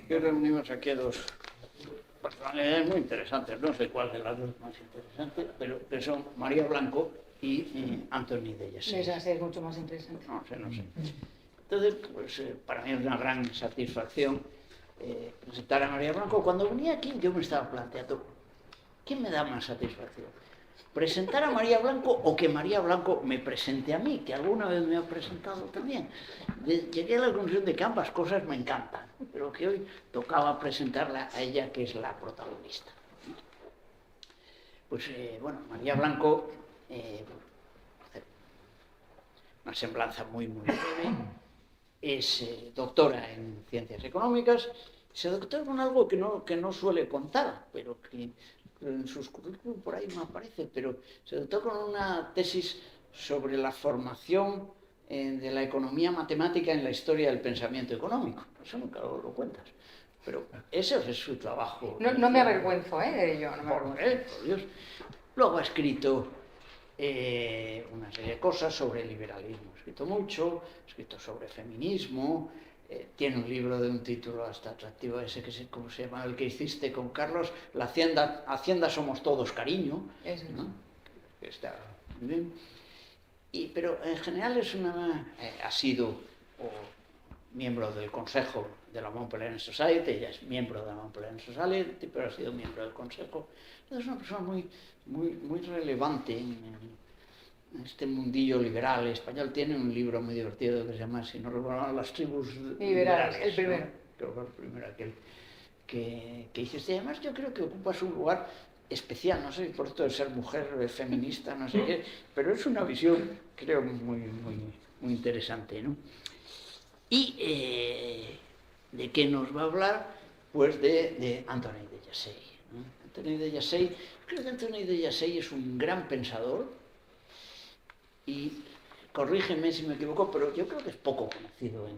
Hoy reunimos aquí a dos personalidades muy interesantes, no sé cuál de las dos más interesantes, pero que son María Blanco y Antoni de Llacey. Esa es mucho más interesante. No sé. Entonces, pues para mí es una gran satisfacción presentar a María Blanco. Cuando venía aquí yo me estaba planteando, ¿qué me da más satisfacción? ¿Presentar a María Blanco o que María Blanco me presente a mí, que alguna vez me ha presentado también? Llegué a la conclusión de que ambas cosas me encantan, pero que hoy tocaba presentarla a ella, que es la protagonista. Pues bueno, María Blanco, una semblanza muy breve, es doctora en Ciencias Económicas, se doctora con algo que no suele contar, pero que en sus currículum por ahí no aparece, pero se doctoró con una tesis sobre la formación de la economía matemática en la historia del pensamiento económico. Eso nunca lo cuentas, pero ese es su trabajo. No me avergüenzo de ello. Por Dios. Luego ha escrito una serie de cosas sobre el liberalismo, ha escrito mucho, ha escrito sobre feminismo, tiene un libro de un título hasta atractivo, ese que se, ¿cómo se llama? El que hiciste con Carlos, la Hacienda somos todos, cariño, ¿no? Que está muy bien. Pero en general ha sido miembro del Consejo de la Mont Pelerin Society, ella es miembro de la Mont Pelerin Society, pero ha sido miembro del Consejo. Es una persona muy relevante en este mundillo liberal español. Tiene un libro muy divertido que se llama, si no recuerdo, Las tribus liberales. El primero. ¿No? Creo que fue el primero aquel que hiciste. Además yo creo que ocupas un lugar especial, no sé, por esto de ser mujer feminista, no sé qué, pero es una visión, creo, muy interesante, ¿no? ¿Y de qué nos va a hablar? Pues de Antoni de Llacey, ¿no? Antoni de Llacey, creo que Antoni de Llacey es un gran pensador y, corrígeme si me equivoco, pero yo creo que es poco conocido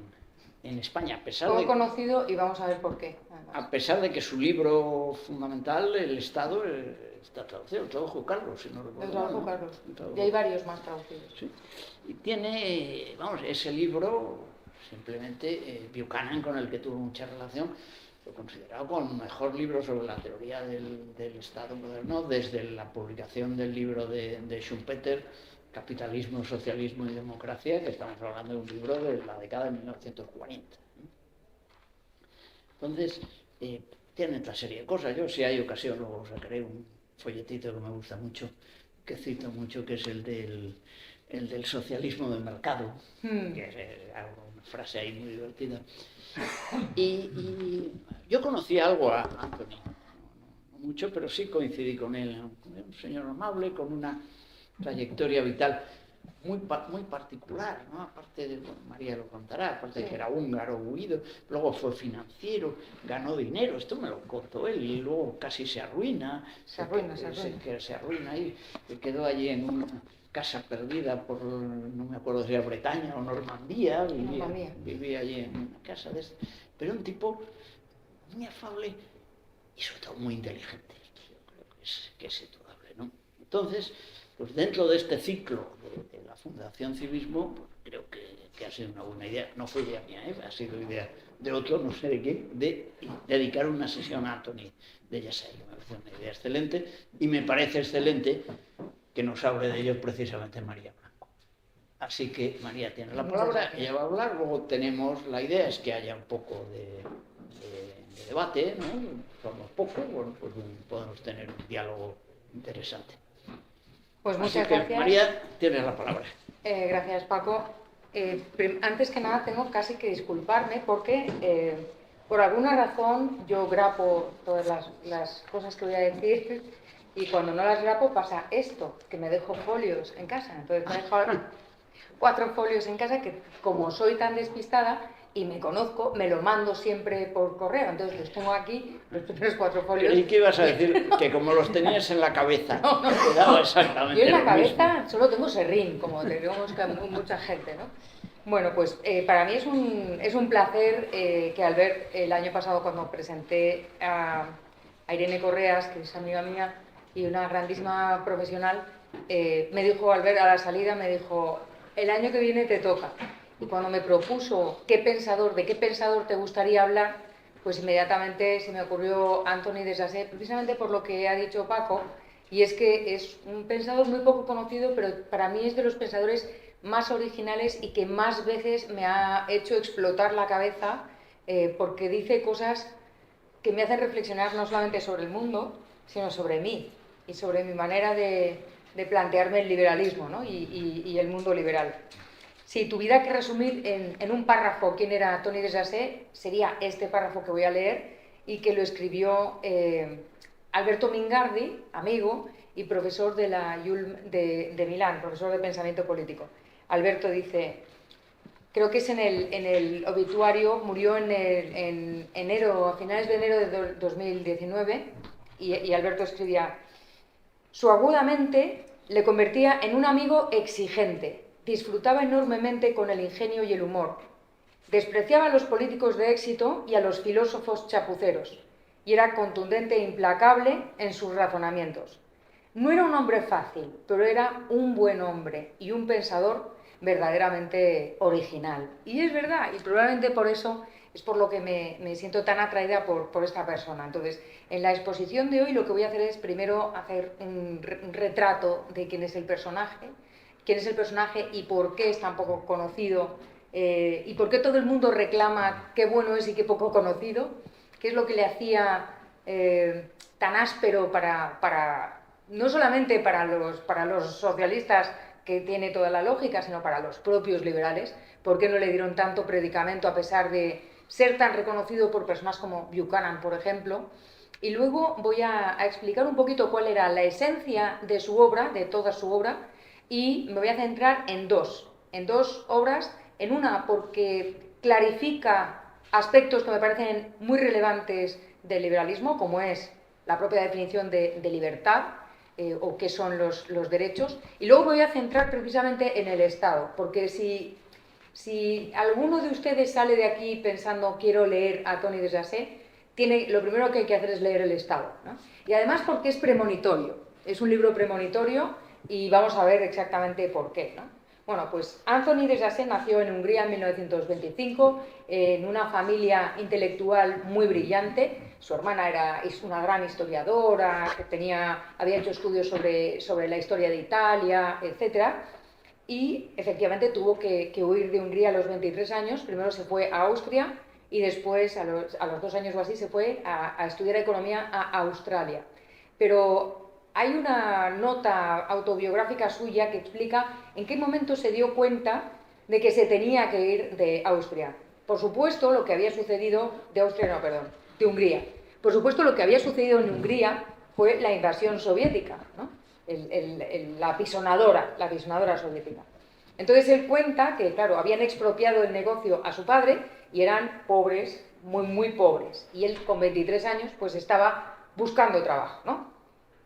en España, a pesar poco conocido, y vamos a ver por qué. A pesar de que su libro fundamental, El Estado, está traducido, lo tradujo Carlos, si no recuerdo. Lo tradujo Carlos, y hay varios más traducidos. Sí. Y tiene, ese libro, simplemente Buchanan, con el que tuvo mucha relación, lo considerado como el mejor libro sobre la teoría del Estado moderno, desde la publicación del libro de Schumpeter, Capitalismo, Socialismo y Democracia, que estamos hablando de un libro de la década de 1940. Entonces, tiene otra serie de cosas. Yo, si hay ocasión, luego sacaré un folletito que me gusta mucho, que cito mucho, que es el del socialismo de mercado, que es una frase ahí muy divertida. Y yo conocí algo a Antoni, no mucho, pero sí coincidí con él. Un señor amable, con una trayectoria vital muy particular, ¿no? Aparte de, María lo contará, aparte de que era húngaro, huido, luego fue financiero, ganó dinero, esto me lo contó él, y luego casi se arruina. Se arruina y quedó allí en una casa perdida por, no me acuerdo si era Bretaña o Normandía, vivía allí en una casa de este, pero un tipo muy afable y sobre todo muy inteligente, yo creo que es indudable, ¿no? Entonces, pues dentro de este ciclo de la Fundación Civismo, pues creo que ha sido una buena idea. No fue idea mía, ha sido idea de otro, no sé de quién, de dedicar una sesión a Antoni de Llacey. Me parece una idea excelente y me parece excelente que nos hable de ello precisamente María Blanco. Así que María tiene la palabra, ella va a hablar, luego tenemos, la idea es que haya un poco de debate, ¿no? Somos poco, bueno, pues podemos tener un diálogo interesante. Pues muchas gracias. María, tienes la palabra. Gracias, Paco. Antes que nada tengo casi que disculparme porque por alguna razón yo grapo todas las cosas que voy a decir y cuando no las grapo pasa esto, que me dejo folios en casa. Entonces me he dejado 4 folios en casa que, como soy tan despistada y me conozco, me lo mando siempre por correo. Entonces los tengo aquí, los primeros 4 folios. Creí que ibas a decir que como los tenías en la cabeza, no, te daba exactamente yo en la lo cabeza mismo. solo tengo serrín, como tenemos mucha gente, ¿no? Bueno, pues para mí es un placer que Albert, el año pasado cuando presenté a Irene Correas, que es amiga mía y una grandísima profesional, me dijo, Albert, a la salida me dijo, el año que viene te toca. Y cuando me propuso de qué pensador te gustaría hablar, pues inmediatamente se me ocurrió Anthony de Sassé, precisamente por lo que ha dicho Paco, y es que es un pensador muy poco conocido, pero para mí es de los pensadores más originales y que más veces me ha hecho explotar la cabeza, porque dice cosas que me hacen reflexionar no solamente sobre el mundo, sino sobre mí y sobre mi manera de plantearme el liberalismo, ¿no? y el mundo liberal. Si tuviera que resumir en un párrafo quién era Tony de Sassé, sería este párrafo que voy a leer y que lo escribió Alberto Mingardi, amigo y profesor de la IULM de Milán, profesor de pensamiento político. Alberto dice, creo que es en el obituario, murió en enero, a finales de enero de 2019, y Alberto escribía, su aguda mente le convertía en un amigo exigente, disfrutaba enormemente con el ingenio y el humor, despreciaba a los políticos de éxito y a los filósofos chapuceros, y era contundente e implacable en sus razonamientos. No era un hombre fácil, pero era un buen hombre y un pensador verdaderamente original. Y es verdad, y probablemente por eso es por lo que me siento tan atraída por esta persona. Entonces, en la exposición de hoy lo que voy a hacer es primero hacer un retrato de quién es el personaje y por qué es tan poco conocido, y por qué todo el mundo reclama qué bueno es y qué poco conocido, qué es lo que le hacía tan áspero no solamente para los socialistas, que tiene toda la lógica, sino para los propios liberales, por qué no le dieron tanto predicamento a pesar de ser tan reconocido por personas como Buchanan, por ejemplo. Y luego voy a explicar un poquito cuál era la esencia de su obra, de toda su obra, y me voy a centrar en dos obras, en una porque clarifica aspectos que me parecen muy relevantes del liberalismo, como es la propia definición de libertad, o qué son los derechos, y luego me voy a centrar precisamente en el Estado, porque si alguno de ustedes sale de aquí pensando quiero leer a Tony de Sassé, lo primero que hay que hacer es leer el Estado, ¿no? Y además porque es premonitorio, es un libro premonitorio y vamos a ver exactamente por qué, ¿no? Bueno, pues Anthony de Sassé nació en Hungría en 1925, en una familia intelectual muy brillante. Su hermana es una gran historiadora, que había hecho estudios sobre la historia de Italia, etc. Y efectivamente tuvo que huir de Hungría a los 23 años. Primero se fue a Austria y después, a los 2 años o así, se fue a estudiar economía a Australia. Pero hay una nota autobiográfica suya que explica en qué momento se dio cuenta de que se tenía que ir de Austria. Por supuesto, lo que había sucedido... de Hungría. Por supuesto, lo que había sucedido en Hungría fue la invasión soviética, ¿no? La pisonadora soviética. Entonces él cuenta que, claro, habían expropiado el negocio a su padre y eran pobres, muy, muy pobres. Y él, con 23 años, pues estaba buscando trabajo, ¿no?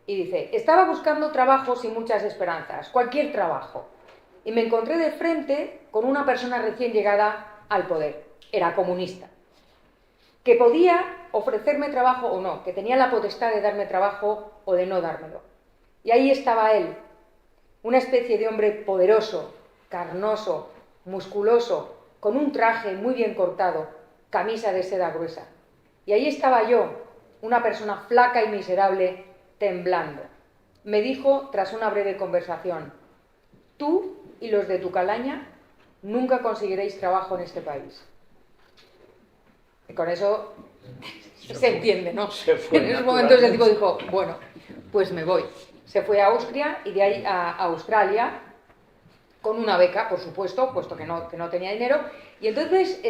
Y dice, estaba buscando trabajo sin muchas esperanzas, cualquier trabajo. Y me encontré de frente con una persona recién llegada al poder. Era comunista. Que podía ofrecerme trabajo o no, que tenía la potestad de darme trabajo o de no dármelo. Y ahí estaba él, una especie de hombre poderoso, carnoso, musculoso, con un traje muy bien cortado, camisa de seda gruesa. Y ahí estaba yo, una persona flaca y miserable, temblando. Me dijo, tras una breve conversación, tú y los de tu calaña nunca conseguiréis trabajo en este país. Y con eso se entiende, ¿no? En esos momentos el tipo dijo, bueno, pues me voy. Se fue a Austria y de ahí a Australia, con una beca, por supuesto, puesto que no tenía dinero. Y entonces,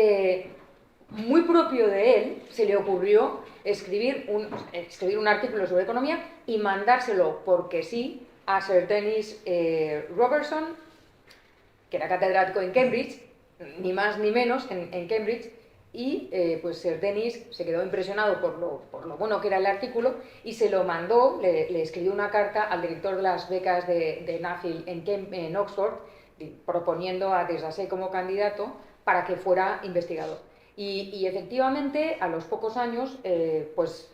muy propio de él, se le ocurrió escribir un artículo sobre economía y mandárselo, porque sí, a Sir Denis Robertson, que era catedrático en Cambridge, ni más ni menos en Cambridge. Y pues Sir Denis se quedó impresionado por lo bueno que era el artículo y se lo mandó, le escribió una carta al director de las becas de Nuffield en Oxford, proponiendo a de Sassé como candidato para que fuera investigador. Y efectivamente, a los pocos años, pues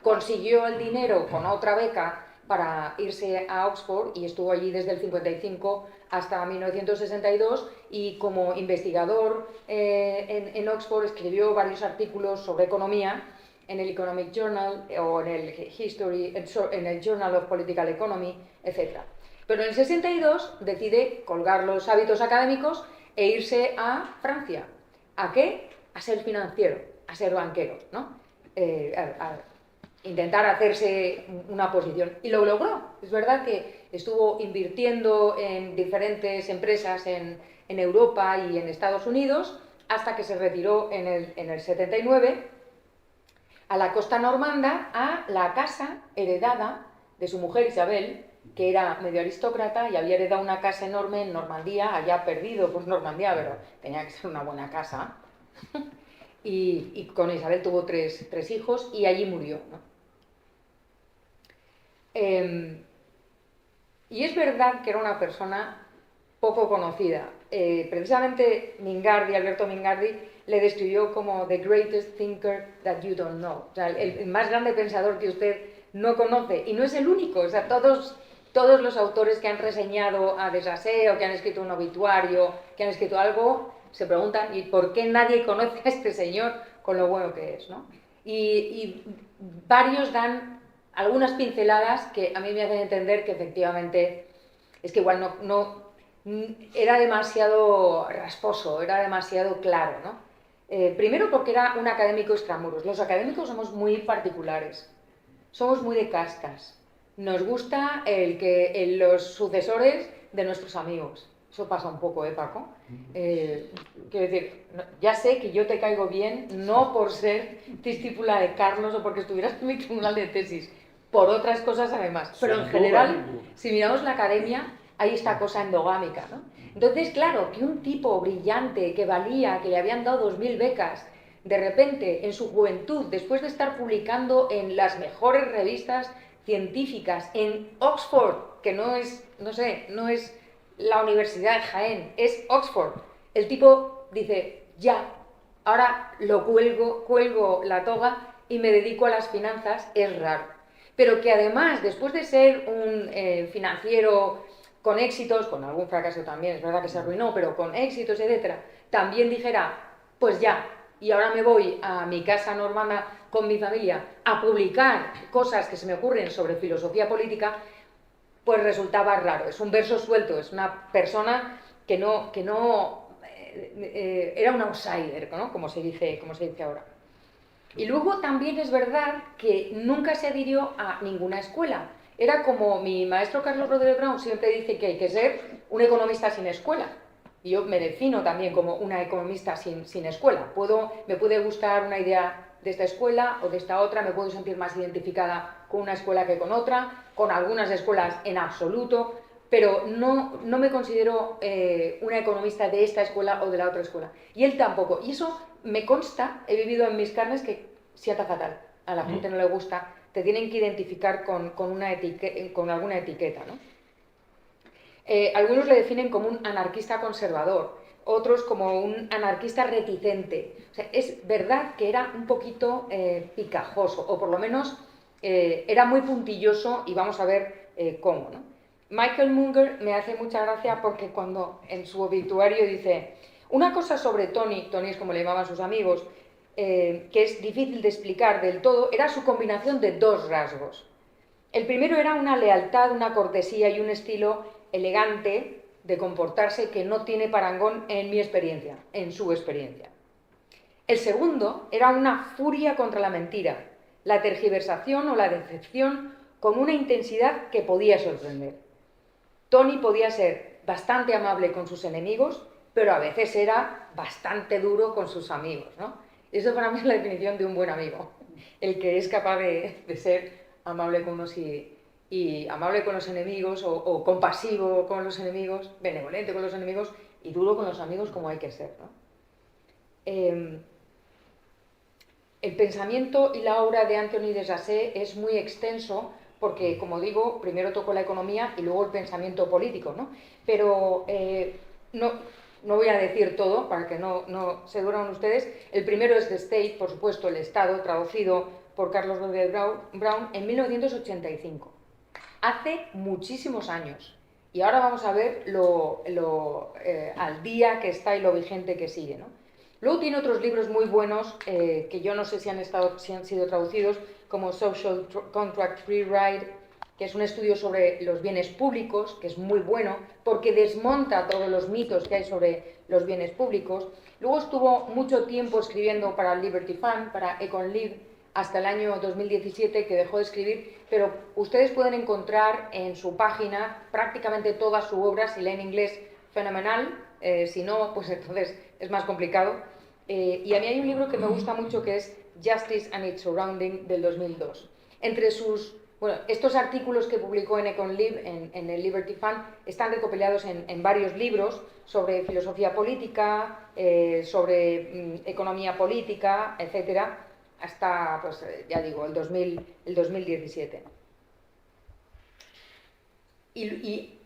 consiguió el dinero con otra beca para irse a Oxford y estuvo allí desde el 55 hasta 1962 y como investigador en Oxford escribió varios artículos sobre economía en el Economic Journal o en el Journal of Political Economy, etc. Pero en el 62 decide colgar los hábitos académicos e irse a Francia. ¿A qué? A ser financiero, a ser banquero, ¿no? A intentar hacerse una posición. Y lo logró. Es verdad que estuvo invirtiendo en diferentes empresas en Europa y en Estados Unidos hasta que se retiró en el 79 a la costa normanda, a la casa heredada de su mujer Isabel, que era medio aristócrata y había heredado una casa enorme en Normandía, allá perdido por Normandía, pero tenía que ser una buena casa. Y con Isabel tuvo tres hijos y allí murió, ¿no? Y es verdad que era una persona poco conocida. Precisamente Alberto Mingardi, le describió como the greatest thinker that you don't know. O sea, el más grande pensador que usted no conoce. Y no es el único. O sea, todos los autores que han reseñado a Desasé o que han escrito un obituario, que han escrito algo, se preguntan ¿y por qué nadie conoce a este señor con lo bueno que es, ¿no? Y varios dan algunas pinceladas que a mí me hacen entender que efectivamente es que igual no era demasiado rasposo, era demasiado claro, ¿no? Primero porque era un académico extramuros. Los académicos somos muy particulares, somos muy de castas. Nos gusta los sucesores de nuestros amigos. Eso pasa un poco, Paco? Quiero decir, ya sé que yo te caigo bien, no por ser discípula de Carlos o porque estuvieras en mi tribunal de tesis, por otras cosas además. Pero en general, si miramos la academia, hay esta cosa endogámica, ¿no? Entonces, claro, que un tipo brillante, que valía, que le habían dado 2000 becas, de repente, en su juventud, después de estar publicando en las mejores revistas científicas, en Oxford, que no es la Universidad de Jaén, es Oxford, el tipo dice, ya, ahora lo cuelgo la toga y me dedico a las finanzas, es raro. Pero que además, después de ser un financiero con éxitos, con algún fracaso también, es verdad que se arruinó, pero con éxitos, etcétera, también dijera, pues ya, y ahora me voy a mi casa normanda con mi familia a publicar cosas que se me ocurren sobre filosofía política, pues resultaba raro. Es un verso suelto, es una persona que no era un outsider, ¿no? Como se dice ahora. Y luego también es verdad que nunca se adhirió a ninguna escuela. Era como mi maestro Carlos Rodríguez Brown siempre dice que hay que ser un economista sin escuela. Y yo me defino también como una economista sin escuela. Me puede gustar una idea de esta escuela o de esta otra, me puedo sentir más identificada con una escuela que con otra, con algunas escuelas en absoluto, pero no me considero una economista de esta escuela o de la otra escuela. Y él tampoco. Y eso me consta, he vivido en mis carnes, que sienta fatal. A la gente no le gusta, te tienen que identificar con alguna etiqueta, ¿no? Algunos le definen como un anarquista conservador, otros como un anarquista reticente. O sea, es verdad que era un poquito picajoso, o por lo menos era muy puntilloso, y vamos a ver cómo, ¿no? Michael Munger me hace mucha gracia porque cuando en su obituario dice una cosa sobre Tony es como le llamaban sus amigos, que es difícil de explicar del todo, era su combinación de dos rasgos. El primero era una lealtad, una cortesía y un estilo elegante de comportarse que no tiene parangón en mi experiencia, en su experiencia. El segundo era una furia contra la mentira, la tergiversación o la decepción con una intensidad que podía sorprender. Tony podía ser bastante amable con sus enemigos, pero a veces era bastante duro con sus amigos, ¿no? Eso para mí es la definición de un buen amigo, el que es capaz de ser amable con unos y amable con los enemigos, o compasivo con los enemigos, benevolente con los enemigos y duro con los amigos, como hay que ser, ¿no? El pensamiento y la obra de Anthony de Sassé es muy extenso porque, como digo, primero tocó la economía y luego el pensamiento político, ¿no? Pero no voy a decir todo para que no se duerman ustedes. El primero es The State, por supuesto, el Estado, traducido por Carlos Rodríguez Brown en 1985. hace muchísimos años. Y ahora vamos a ver al día que está y lo vigente que sigue, ¿no? Luego tiene otros libros muy buenos que yo no sé si han sido traducidos, como Social Contract Free Ride, que es un estudio sobre los bienes públicos, que es muy bueno, porque desmonta todos los mitos que hay sobre los bienes públicos. Luego estuvo mucho tiempo escribiendo para el Liberty Fund, para EconLib, hasta el año 2017, que dejó de escribir, pero ustedes pueden encontrar en su página prácticamente toda su obra, si leen inglés, fenomenal, si no, pues entonces es más complicado. Y a mí hay un libro que me gusta mucho que es Justice and Its Surrounding, del 2002. Entre estos artículos que publicó en EconLib, en el Liberty Fund, están recopilados en varios libros sobre filosofía política, sobre economía política, etcétera, hasta, pues ya digo, el 2017. Y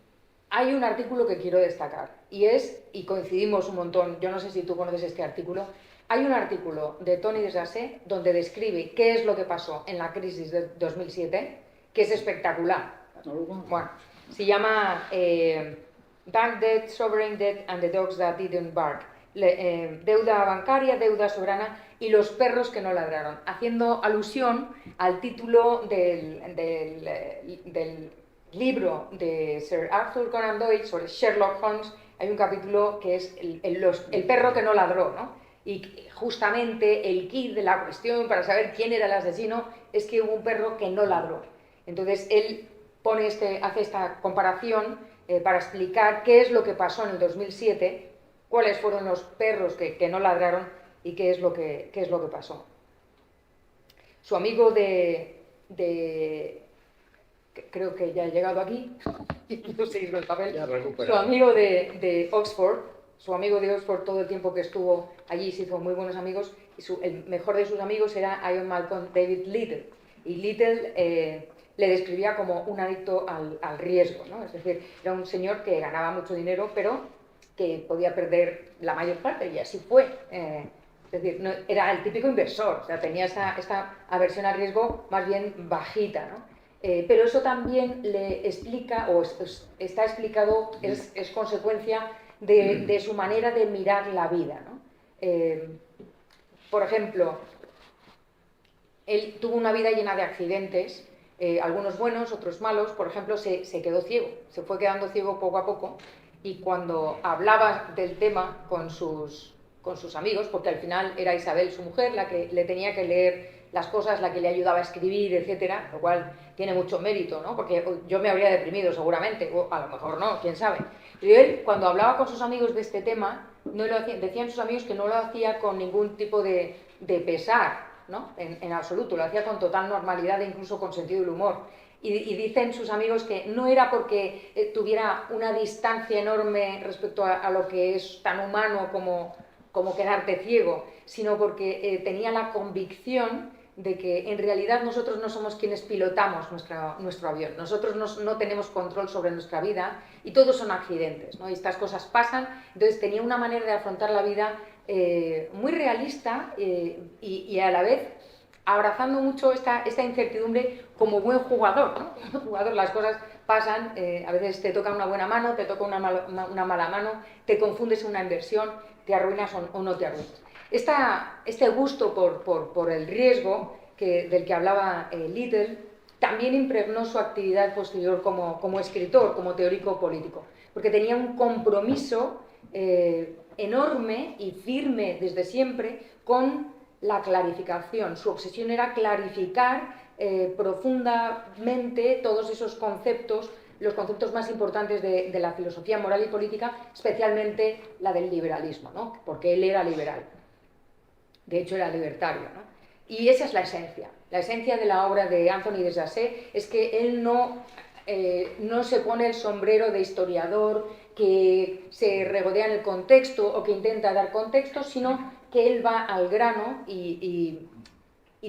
hay un artículo que quiero destacar, y coincidimos un montón, yo no sé si tú conoces este artículo, hay un artículo de Tony Desjardins donde describe qué es lo que pasó en la crisis de 2007, que es espectacular. Bueno, se llama Bank Debt, Sovereign Debt and the Dogs That Didn't Bark. Deuda bancaria, deuda soberana y los perros que no ladraron, haciendo alusión al título del libro de Sir Arthur Conan Doyle sobre Sherlock Holmes. Hay un capítulo que es el perro que no ladró, ¿no? Y justamente el kit de la cuestión para saber quién era el asesino es que hubo un perro que no ladró. Entonces él hace esta comparación para explicar qué es lo que pasó en el 2007, cuáles fueron los perros que no ladraron y qué es lo que pasó. Su amigo creo que ya he llegado aquí, no seguir el papel. Su amigo de Oxford, todo el tiempo que estuvo allí se hizo muy buenos amigos, y el mejor de sus amigos era Ian Malcolm David Little. Y Little le describía como un adicto al riesgo, ¿no? Es decir, era un señor que ganaba mucho dinero, pero que podía perder la mayor parte, y así fue. Es decir, no, era el típico inversor, o sea, tenía esta aversión al riesgo más bien bajita, ¿no? Pero eso también le explica, o está explicado, es consecuencia de su manera de mirar la vida, ¿no? Por ejemplo, él tuvo una vida llena de accidentes, algunos buenos, otros malos. Por ejemplo, se quedó ciego, se fue quedando ciego poco a poco, y cuando hablaba del tema con sus amigos, porque al final era Isabel, su mujer, la que le tenía que leer las cosas, la que le ayudaba a escribir, etcétera, lo cual tiene mucho mérito, ¿no? Porque yo me habría deprimido seguramente, o a lo mejor no, quién sabe. Pero él, cuando hablaba con sus amigos de este tema, decían sus amigos que no lo hacía con ningún tipo de pesar, ¿no? En absoluto, lo hacía con total normalidad e incluso con sentido del humor. Y dicen sus amigos que no era porque tuviera una distancia enorme respecto a lo que es tan humano como quedarte ciego, sino porque tenía la convicción de que en realidad nosotros no somos quienes pilotamos nuestro avión. Nosotros no tenemos control sobre nuestra vida y todos son accidentes, ¿no? Y estas cosas pasan. Entonces tenía una manera de afrontar la vida muy realista y a la vez abrazando mucho esta incertidumbre como buen jugador, ¿no? Como jugador, las cosas pasan, a veces te toca una buena mano, te toca una mala mano, te confundes en una inversión, te arruinas o no te arruinas. Este gusto por el riesgo del que hablaba Little también impregnó su actividad posterior como escritor, como teórico político, porque tenía un compromiso enorme y firme desde siempre con la clarificación. Su obsesión era clarificar profundamente todos esos conceptos, los conceptos más importantes de la filosofía moral y política, especialmente la del liberalismo, ¿no? Porque él era liberal. De hecho, era libertario, ¿no? Y esa es la esencia. La esencia de la obra de Anthony Desjardins es que él no se pone el sombrero de historiador que se regodea en el contexto o que intenta dar contexto, sino que él va al grano y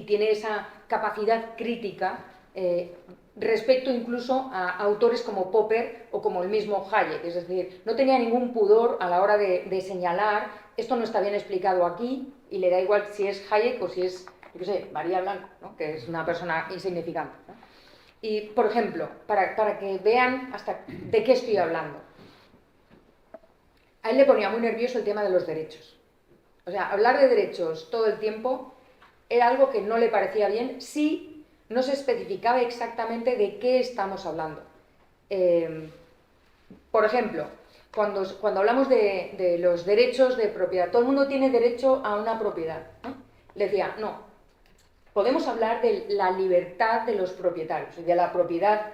tiene esa capacidad crítica respecto incluso a autores como Popper o como el mismo Hayek. Es decir, no tenía ningún pudor a la hora de señalar esto no está bien explicado aquí, y le da igual si es Hayek o si es, yo qué sé, María Blanco, ¿no? Que es una persona insignificante, ¿no? Y, por ejemplo, para que vean hasta de qué estoy hablando. A él le ponía muy nervioso el tema de los derechos. O sea, hablar de derechos todo el tiempo era algo que no le parecía bien si no se especificaba exactamente de qué estamos hablando. Por ejemplo, cuando hablamos de los derechos de propiedad, todo el mundo tiene derecho a una propiedad, ¿no? Le decía, no, podemos hablar de la libertad de los propietarios, de la propiedad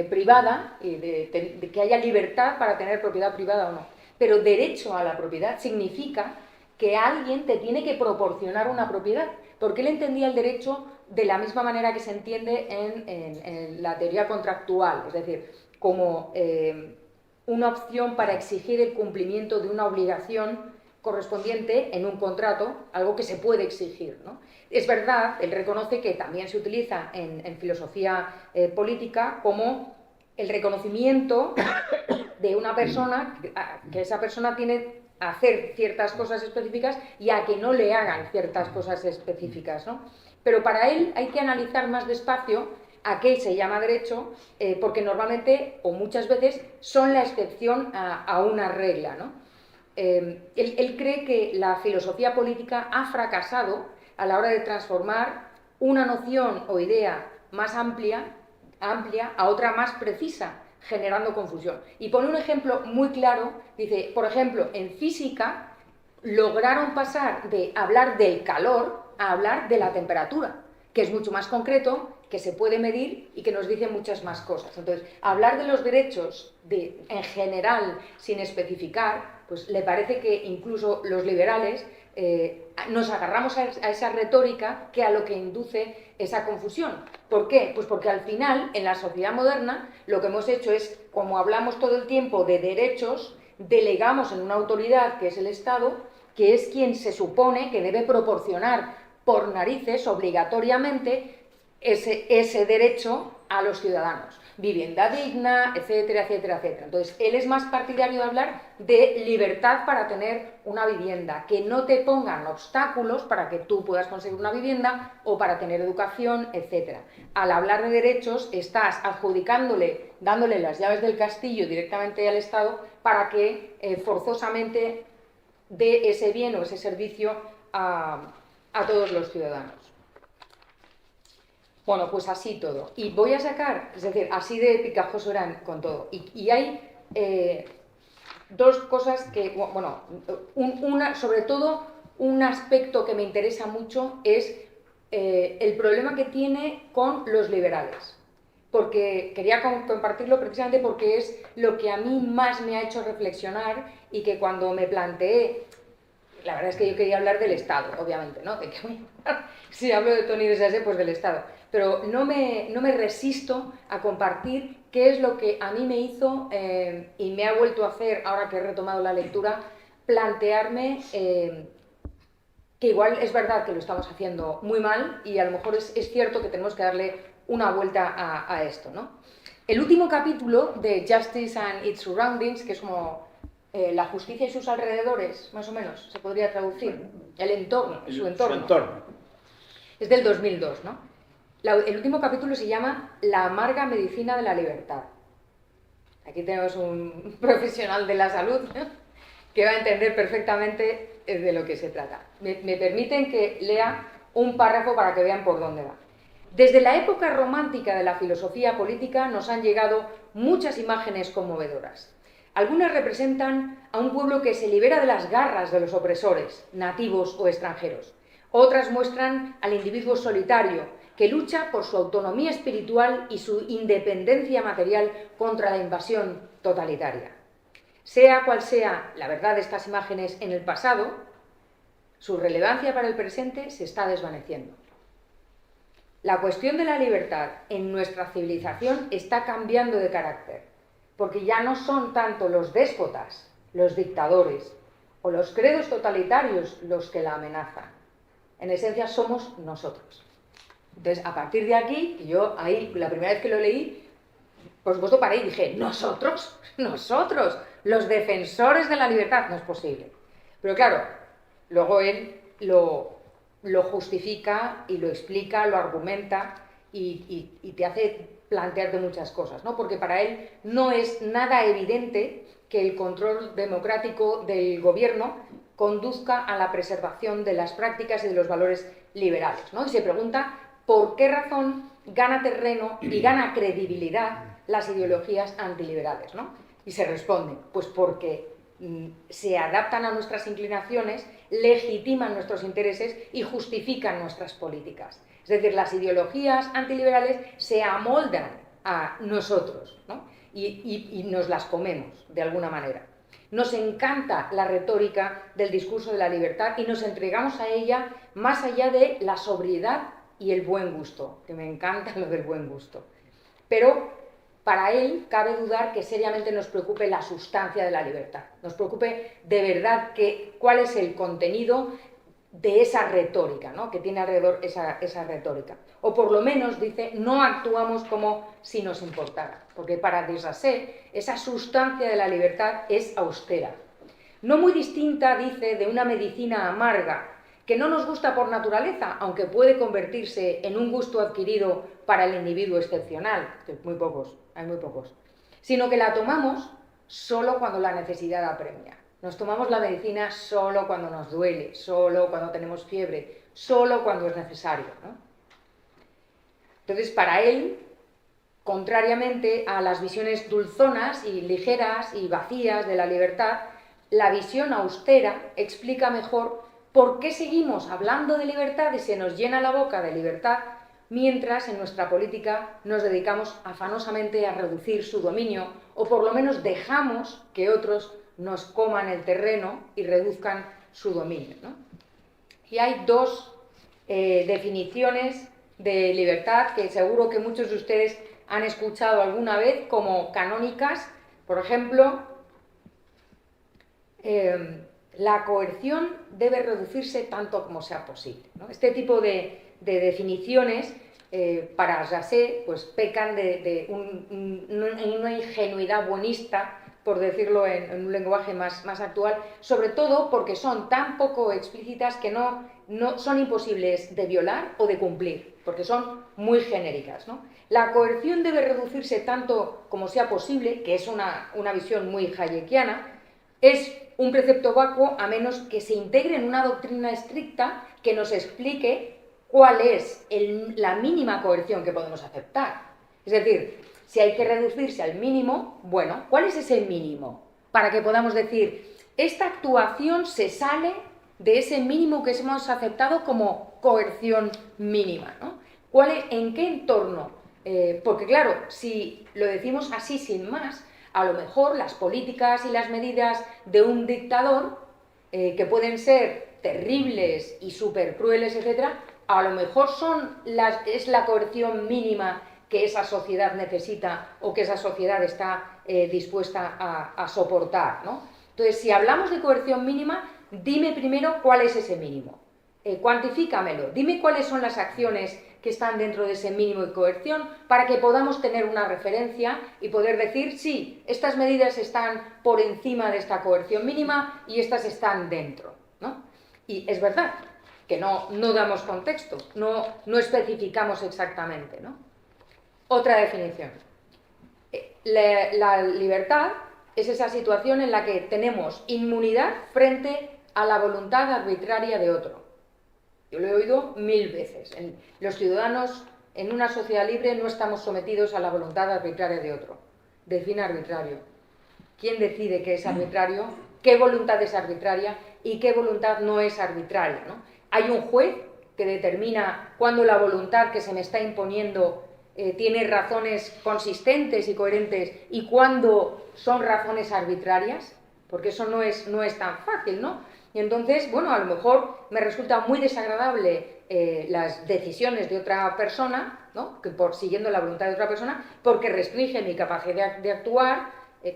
privada, y de que haya libertad para tener propiedad privada o no. Pero derecho a la propiedad significa que alguien te tiene que proporcionar una propiedad, porque él entendía el derecho de la misma manera que se entiende en la teoría contractual, es decir, como una opción para exigir el cumplimiento de una obligación correspondiente en un contrato, algo que se puede exigir, ¿no? Es verdad, él reconoce que también se utiliza en filosofía política como el reconocimiento de una persona, que esa persona tiene a hacer ciertas cosas específicas y a que no le hagan ciertas cosas específicas, ¿no? Pero para él hay que analizar más despacio a qué se llama derecho, porque normalmente o muchas veces son la excepción a una regla, ¿no? Él cree que la filosofía política ha fracasado a la hora de transformar una noción o idea más amplia a otra más precisa, generando confusión. Y pone un ejemplo muy claro, dice, por ejemplo, en física lograron pasar de hablar del calor a hablar de la temperatura, que es mucho más concreto, que se puede medir y que nos dice muchas más cosas. Entonces, hablar de los derechos en general, sin especificar, pues le parece que incluso los liberales nos agarramos a esa retórica que a lo que induce esa confusión. ¿Por qué? Pues porque al final, en la sociedad moderna, lo que hemos hecho es, como hablamos todo el tiempo de derechos, delegamos en una autoridad que es el Estado, que es quien se supone que debe proporcionar por narices obligatoriamente ese derecho a los ciudadanos. Vivienda digna, etcétera, etcétera, etcétera. Entonces, él es más partidario de hablar de libertad para tener una vivienda, que no te pongan obstáculos para que tú puedas conseguir una vivienda o para tener educación, etcétera. Al hablar de derechos, estás adjudicándole, dándole las llaves del castillo directamente al Estado para que forzosamente dé ese bien o ese servicio a todos los ciudadanos. Bueno, pues así todo. Y voy a sacar, es decir, así de picajoso eran con todo. Y hay dos cosas que, bueno, sobre todo un aspecto que me interesa mucho es el problema que tiene con los liberales. Porque quería compartirlo precisamente porque es lo que a mí más me ha hecho reflexionar y que cuando me planteé, la verdad es que yo quería hablar del Estado, obviamente, ¿no? ¿De qué voy a hablar? Si hablo de Tony de Saint-Exupéry, pues del Estado. Pero no me resisto a compartir qué es lo que a mí me hizo, y me ha vuelto a hacer, ahora que he retomado la lectura, plantearme que igual es verdad que lo estamos haciendo muy mal y a lo mejor es cierto que tenemos que darle una vuelta a esto, ¿no? El último capítulo de Justice and Its Surroundings, que es como la justicia y sus alrededores, más o menos, se podría traducir, el entorno, su entorno. Es del 2002, ¿no? El último capítulo se llama La amarga medicina de la libertad. Aquí tenemos un profesional de la salud, ¿no?, que va a entender perfectamente de lo que se trata. Me permiten que lea un párrafo para que vean por dónde va. Desde la época romántica de la filosofía política nos han llegado muchas imágenes conmovedoras. Algunas representan a un pueblo que se libera de las garras de los opresores, nativos o extranjeros. Otras muestran al individuo solitario, que lucha por su autonomía espiritual y su independencia material contra la invasión totalitaria. Sea cual sea la verdad de estas imágenes en el pasado, su relevancia para el presente se está desvaneciendo. La cuestión de la libertad en nuestra civilización está cambiando de carácter, porque ya no son tanto los déspotas, los dictadores o los credos totalitarios los que la amenazan. En esencia somos nosotros. Entonces, a partir de aquí, yo ahí, la primera vez que lo leí, por supuesto paré y dije, nosotros, los defensores de la libertad, no es posible. Pero claro, luego él lo justifica y lo explica, lo argumenta, y te hace plantearte muchas cosas, ¿no? Porque para él no es nada evidente que el control democrático del gobierno conduzca a la preservación de las prácticas y de los valores liberales, ¿no? Y se pregunta por qué razón gana terreno y gana credibilidad las ideologías antiliberales, ¿no? Y se responde, pues porque se adaptan a nuestras inclinaciones, legitiman nuestros intereses y justifican nuestras políticas. Es decir, las ideologías antiliberales se amoldan a nosotros, ¿no? y nos las comemos, de alguna manera. Nos encanta la retórica del discurso de la libertad y nos entregamos a ella más allá de la sobriedad y el buen gusto, que me encanta lo del buen gusto. Pero para él cabe dudar que seriamente nos preocupe la sustancia de la libertad, nos preocupe de verdad cuál es el contenido de esa retórica, ¿no? Que tiene alrededor esa retórica. O por lo menos, dice, no actuamos como si nos importara, porque para Desrachet esa sustancia de la libertad es austera. No muy distinta, dice, de una medicina amarga, que no nos gusta por naturaleza, aunque puede convertirse en un gusto adquirido para el individuo excepcional, que hay muy pocos, sino que la tomamos solo cuando la necesidad apremia. Nos tomamos la medicina solo cuando nos duele, solo cuando tenemos fiebre, solo cuando es necesario, ¿no? Entonces, para él, contrariamente a las visiones dulzonas y ligeras y vacías de la libertad, la visión austera explica mejor por qué seguimos hablando de libertad y se nos llena la boca de libertad, mientras en nuestra política nos dedicamos afanosamente a reducir su dominio, o por lo menos dejamos que otros nos coman el terreno y reduzcan su dominio, ¿no? Y hay dos definiciones de libertad que seguro que muchos de ustedes han escuchado alguna vez como canónicas. Por ejemplo, la coerción debe reducirse tanto como sea posible, ¿no? Este tipo de definiciones para Rasset pues pecan de una ingenuidad buenista, por decirlo en un lenguaje más actual, sobre todo porque son tan poco explícitas que no son imposibles de violar o de cumplir, porque son muy genéricas, ¿no? La coerción debe reducirse tanto como sea posible, que es una visión muy hayekiana, es un precepto vacuo a menos que se integre en una doctrina estricta que nos explique cuál es la mínima coerción que podemos aceptar. Es decir, si hay que reducirse al mínimo, bueno, ¿cuál es ese mínimo? Para que podamos decir, esta actuación se sale de ese mínimo que hemos aceptado como coerción mínima, ¿no? ¿En qué entorno? Porque claro, si lo decimos así sin más, a lo mejor las políticas y las medidas de un dictador, que pueden ser terribles y súper crueles, etc., a lo mejor es la coerción mínima que esa sociedad necesita o que esa sociedad está dispuesta a soportar, ¿no? Entonces, si hablamos de coerción mínima, dime primero cuál es ese mínimo, cuantifícamelo, dime cuáles son las acciones que están dentro de ese mínimo de coerción para que podamos tener una referencia y poder decir, sí, estas medidas están por encima de esta coerción mínima y estas están dentro, ¿no? Y es verdad que no damos contexto, no especificamos exactamente, ¿no? Otra definición. La libertad es esa situación en la que tenemos inmunidad frente a la voluntad arbitraria de otro. Yo lo he oído 1000 veces. Los ciudadanos en una sociedad libre no estamos sometidos a la voluntad arbitraria de otro. Define arbitrario. ¿Quién decide qué es arbitrario? ¿Qué voluntad es arbitraria? ¿Y qué voluntad no es arbitraria, ¿no? Hay un juez que determina cuándo la voluntad que se me está imponiendo tiene razones consistentes y coherentes y cuándo son razones arbitrarias, porque eso no es tan fácil, ¿no? Y entonces, bueno, a lo mejor me resulta muy desagradable las decisiones de otra persona, ¿no? Siguiendo la voluntad de otra persona, porque restringe mi capacidad de actuar,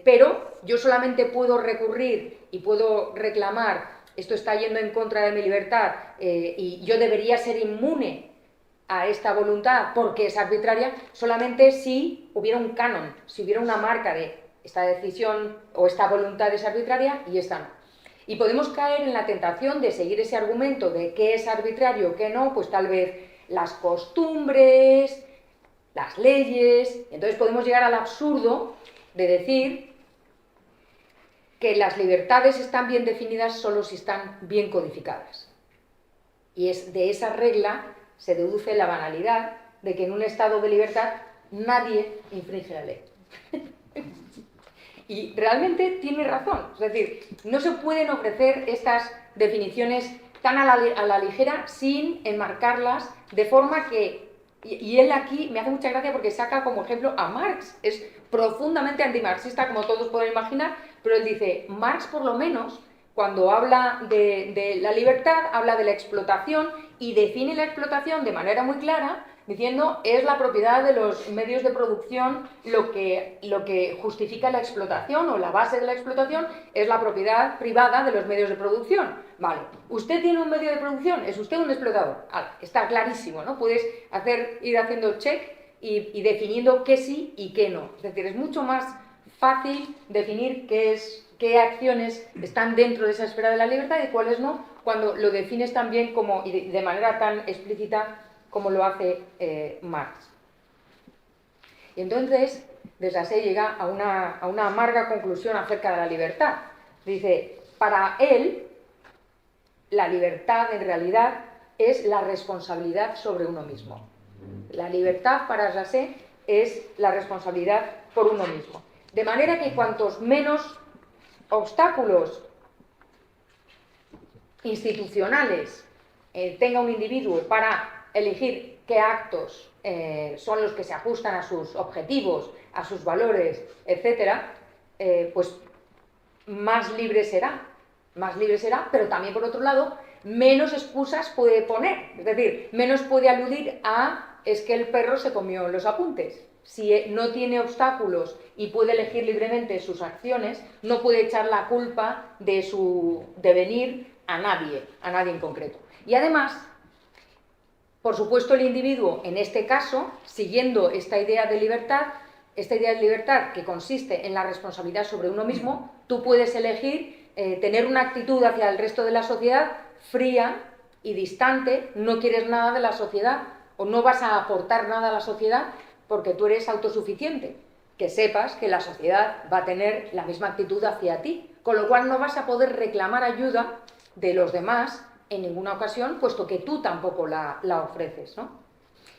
pero yo solamente puedo recurrir y puedo reclamar, esto está yendo en contra de mi libertad y yo debería ser inmune a esta voluntad porque es arbitraria, solamente si hubiera un canon, si hubiera una marca de esta decisión o esta voluntad es arbitraria y esta no. Y podemos caer en la tentación de seguir ese argumento de qué es arbitrario, qué no, pues tal vez las costumbres, las leyes. Entonces podemos llegar al absurdo de decir que las libertades están bien definidas solo si están bien codificadas. Y es de esa regla se deduce la banalidad de que en un estado de libertad nadie infringe la ley. Y realmente tiene razón. Es decir, no se pueden ofrecer estas definiciones tan a la ligera sin enmarcarlas de forma que... Y él aquí me hace mucha gracia porque saca como ejemplo a Marx. Es profundamente antimarxista, como todos pueden imaginar, pero él dice, Marx por lo menos, cuando habla de la libertad, habla de la explotación y define la explotación de manera muy clara, diciendo es la propiedad de los medios de producción lo que justifica la explotación, o la base de la explotación es la propiedad privada de los medios de producción. Vale, usted tiene un medio de producción, es usted un explotador. Está clarísimo, ¿no? Puedes ir haciendo check y definiendo qué sí y qué no. Es decir, es mucho más fácil definir qué acciones están dentro de esa esfera de la libertad y cuáles no, cuando lo defines tan bien como, y de manera tan explícita como lo hace Marx. Y entonces, Desasé llega a una amarga conclusión acerca de la libertad. Dice, para él, la libertad en realidad es la responsabilidad sobre uno mismo. La libertad para Desasé es la responsabilidad por uno mismo. De manera que cuantos menos obstáculos institucionales tenga un individuo para elegir qué actos son los que se ajustan a sus objetivos, a sus valores, etc., pues más libre será, pero también, por otro lado, menos excusas puede poner, es decir, menos puede aludir a es que el perro se comió los apuntes. Si no tiene obstáculos y puede elegir libremente sus acciones, no puede echar la culpa de su devenir a nadie en concreto. Y además, por supuesto, el individuo, en este caso, siguiendo esta idea de libertad que consiste en la responsabilidad sobre uno mismo, tú puedes elegir tener una actitud hacia el resto de la sociedad fría y distante, no quieres nada de la sociedad o no vas a aportar nada a la sociedad porque tú eres autosuficiente. Que sepas que la sociedad va a tener la misma actitud hacia ti, con lo cual no vas a poder reclamar ayuda de los demás en ninguna ocasión, puesto que tú tampoco la ofreces, ¿no?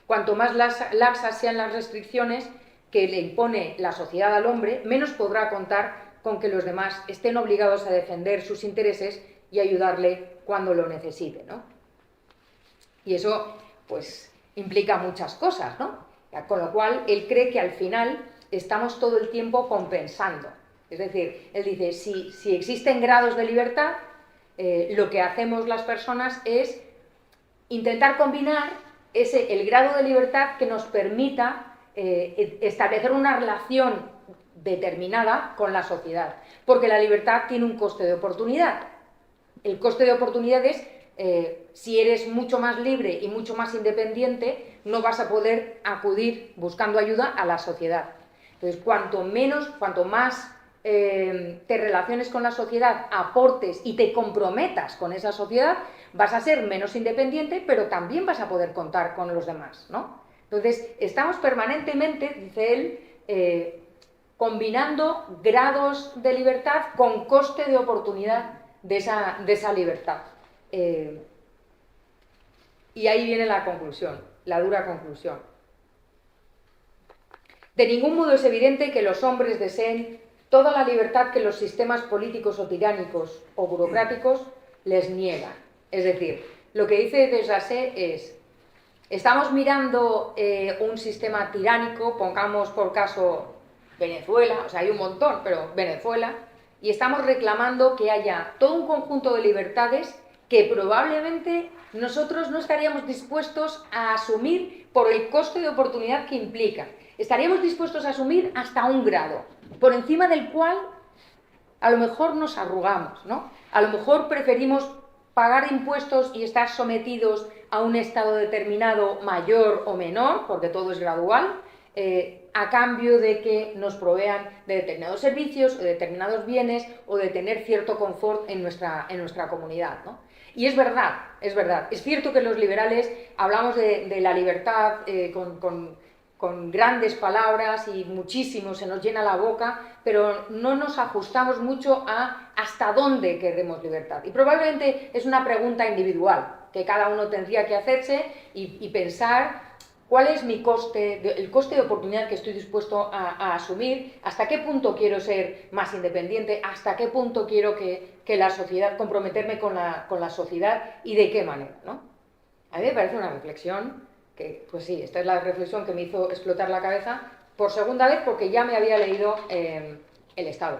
Cuanto más laxas sean las restricciones que le impone la sociedad al hombre, menos podrá contar con que los demás estén obligados a defender sus intereses y ayudarle cuando lo necesite, ¿no? Y eso, pues, implica muchas cosas, ¿no? Con lo cual, él cree que al final estamos todo el tiempo compensando. Es decir, él dice, si existen grados de libertad, lo que hacemos las personas es intentar combinar el grado de libertad que nos permita establecer una relación determinada con la sociedad, porque la libertad tiene un coste de oportunidad. El coste de oportunidad es, si eres mucho más libre y mucho más independiente, no vas a poder acudir buscando ayuda a la sociedad. Entonces, cuanto más te relaciones con la sociedad, aportes y te comprometas con esa sociedad, vas a ser menos independiente, pero también vas a poder contar con los demás, ¿no? Entonces, estamos permanentemente, dice él, combinando grados de libertad con coste de oportunidad de esa libertad. Y ahí viene la conclusión, la dura conclusión. De ningún modo es evidente que los hombres deseen toda la libertad que los sistemas políticos o tiránicos o burocráticos les niegan. Es decir, lo que dice Desasé es, estamos mirando un sistema tiránico, pongamos por caso Venezuela, o sea, hay un montón, pero Venezuela, y estamos reclamando que haya todo un conjunto de libertades que probablemente nosotros no estaríamos dispuestos a asumir por el coste de oportunidad que implica. Estaríamos dispuestos a asumir hasta un grado, por encima del cual a lo mejor nos arrugamos, ¿no? A lo mejor preferimos pagar impuestos y estar sometidos a un estado determinado mayor o menor, porque todo es gradual, a cambio de que nos provean de determinados servicios, o de determinados bienes, o de tener cierto confort en nuestra comunidad, ¿no? Y es verdad. Es cierto que los liberales hablamos de la libertad con grandes palabras y muchísimo, se nos llena la boca, pero no nos ajustamos mucho a hasta dónde queremos libertad. Y probablemente es una pregunta individual que cada uno tendría que hacerse y pensar cuál es mi coste, el coste de oportunidad que estoy dispuesto a asumir, hasta qué punto quiero ser más independiente, hasta qué punto quiero que la sociedad, comprometerme con la sociedad y de qué manera, ¿no? A mí me parece una reflexión que, pues sí, esta es la reflexión que me hizo explotar la cabeza por segunda vez porque ya me había leído El Estado,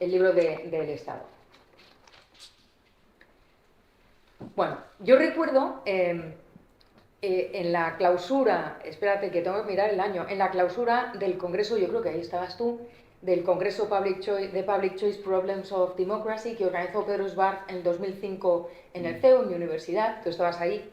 el libro del Estado. Bueno, yo recuerdo en la clausura, espérate que tengo que mirar el año, en la clausura del Congreso, yo creo que ahí estabas tú, del Congreso de Public Choice Problems of Democracy que organizó Pedro Esbart en 2005 en el CEU, en mi universidad, tú estabas ahí.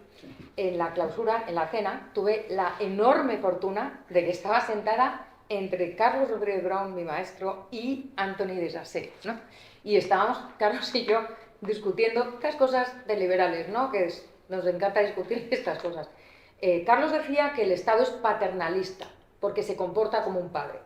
En la clausura, en la cena, tuve la enorme fortuna de que estaba sentada entre Carlos Rodríguez Brown, mi maestro, y Antoni de Sassé, ¿no? Y estábamos, Carlos y yo, discutiendo estas cosas de liberales, ¿no? Nos encanta discutir estas cosas. Carlos decía que el Estado es paternalista, porque se comporta como un padre.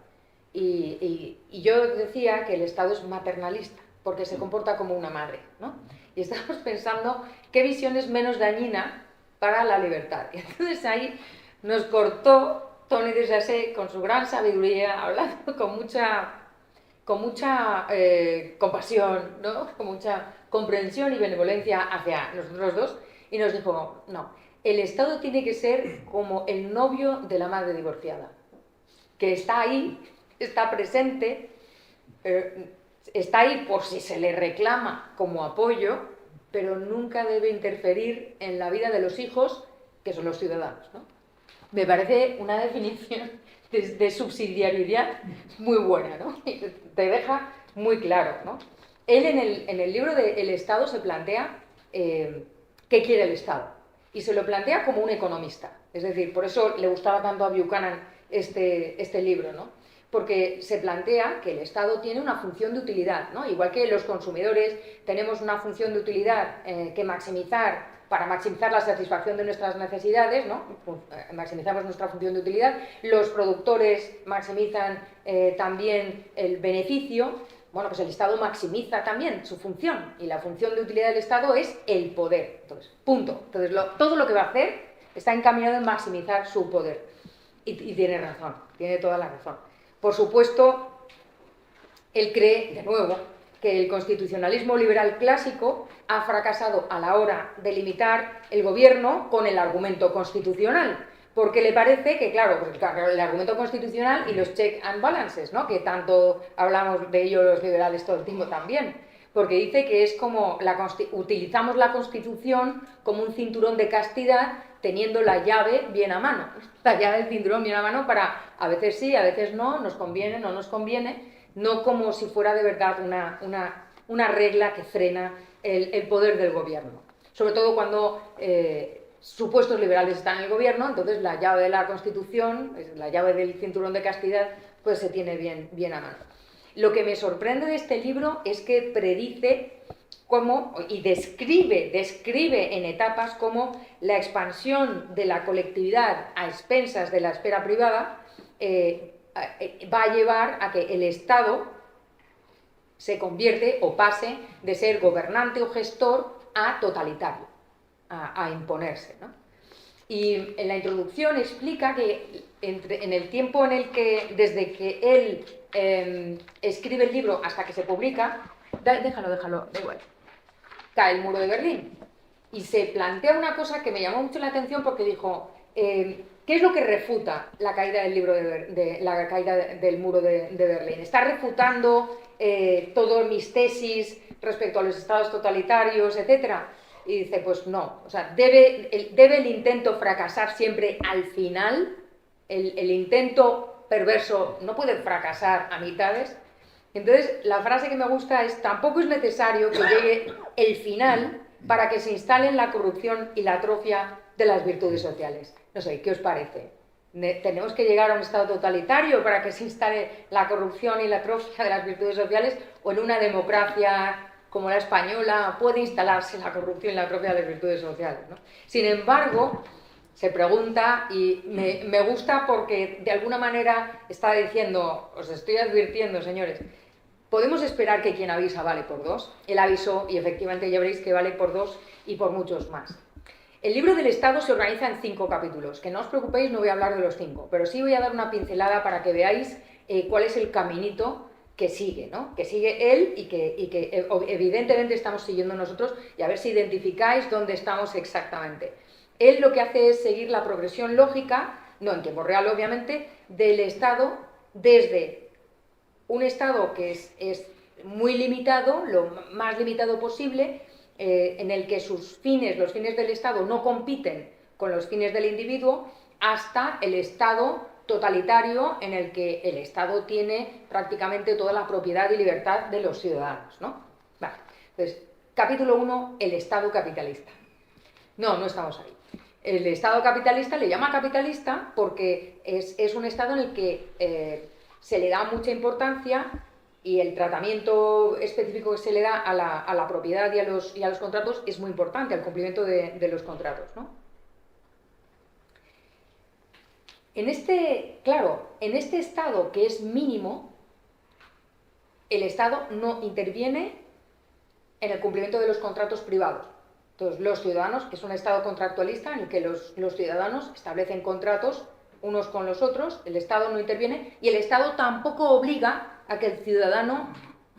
Y yo decía que el Estado es maternalista, porque se comporta como una madre, ¿no? Y estábamos pensando qué visión es menos dañina para la libertad. Y entonces ahí nos cortó Tony de Sassé con su gran sabiduría, hablando con mucha compasión, ¿no? Con mucha comprensión y benevolencia hacia nosotros dos, y nos dijo, no, el Estado tiene que ser como el novio de la madre divorciada, que está ahí, está presente, está ahí por si se le reclama como apoyo, pero nunca debe interferir en la vida de los hijos, que son los ciudadanos, ¿no? Me parece una definición de subsidiariedad muy buena, ¿no? Y te deja muy claro, ¿no? Él en el libro de El Estado se plantea qué quiere el Estado, y se lo plantea como un economista, es decir, por eso le gustaba tanto a Buchanan este libro, ¿no? Porque se plantea que el Estado tiene una función de utilidad, ¿no? Igual que los consumidores tenemos una función de utilidad que maximizar para maximizar la satisfacción de nuestras necesidades, ¿no? Maximizamos nuestra función de utilidad, los productores maximizan también el beneficio, bueno, pues el Estado maximiza también su función, y la función de utilidad del Estado es el poder, entonces, punto. Entonces, todo lo que va a hacer está encaminado en maximizar su poder, y tiene razón, tiene toda la razón. Por supuesto, él cree, de nuevo, que el constitucionalismo liberal clásico ha fracasado a la hora de limitar el gobierno con el argumento constitucional, porque le parece que, claro, pues, el argumento constitucional y los check and balances, ¿no? Que tanto hablamos de ello los liberales todo el tiempo también, porque dice que es como utilizamos la Constitución como un cinturón de castidad, teniendo la llave bien a mano, la llave del cinturón bien a mano para, a veces sí, a veces no, nos conviene, no nos conviene, no como si fuera de verdad una regla que frena el poder del gobierno. Sobre todo cuando supuestos liberales están en el gobierno, entonces la llave de la Constitución, la llave del cinturón de castidad, pues se tiene bien a mano. Lo que me sorprende de este libro es que predice cómo, y describe en etapas cómo la expansión de la colectividad a expensas de la esfera privada va a llevar a que el Estado se convierte o pase de ser gobernante o gestor a totalitario, a imponerse, ¿no? Y en la introducción explica que en el tiempo en el que, desde que él escribe el libro hasta que se publica, déjalo, da igual, cae el muro de Berlín. Y se plantea una cosa que me llamó mucho la atención porque dijo, ¿qué es lo que refuta la caída del muro de Berlín? ¿Está refutando todas mis tesis respecto a los estados totalitarios, etcétera? Y dice, pues no, o sea, debe el intento fracasar siempre al final, el intento perverso no puede fracasar a mitades. Entonces, la frase que me gusta es, tampoco es necesario que llegue el final para que se instalen la corrupción y la atrofia de las virtudes sociales. No sé, ¿qué os parece? ¿Tenemos que llegar a un estado totalitario para que se instale la corrupción y la atrofia de las virtudes sociales? ¿O en una democracia como la española puede instalarse la corrupción y la atrofia de las virtudes sociales, ¿no? Sin embargo, se pregunta y me gusta porque de alguna manera está diciendo, os estoy advirtiendo, señores, podemos esperar que quien avisa vale por dos. Él avisó y efectivamente ya veréis que vale por dos y por muchos más. El libro del Estado se organiza en 5 capítulos, que no os preocupéis, no voy a hablar de los 5, pero sí voy a dar una pincelada para que veáis cuál es el caminito que sigue, ¿no? Que sigue él y que evidentemente estamos siguiendo nosotros, y a ver si identificáis dónde estamos exactamente. Él lo que hace es seguir la progresión lógica, no en tiempo real obviamente, del Estado desde un Estado que es muy limitado, lo más limitado posible, en el que sus fines, los fines del Estado, no compiten con los fines del individuo, hasta el Estado totalitario en el que el Estado tiene prácticamente toda la propiedad y libertad de los ciudadanos, ¿no? Vale. Entonces, capítulo 1, el Estado capitalista. No estamos ahí. El Estado capitalista le llama capitalista porque es un Estado en el que se le da mucha importancia, y el tratamiento específico que se le da a la propiedad y a los contratos es muy importante, al cumplimiento de los contratos, ¿no? En este Estado que es mínimo, el Estado no interviene en el cumplimiento de los contratos privados. Entonces, los ciudadanos, es un Estado contractualista en el que los ciudadanos establecen contratos unos con los otros, el Estado no interviene, y el Estado tampoco obliga a que el ciudadano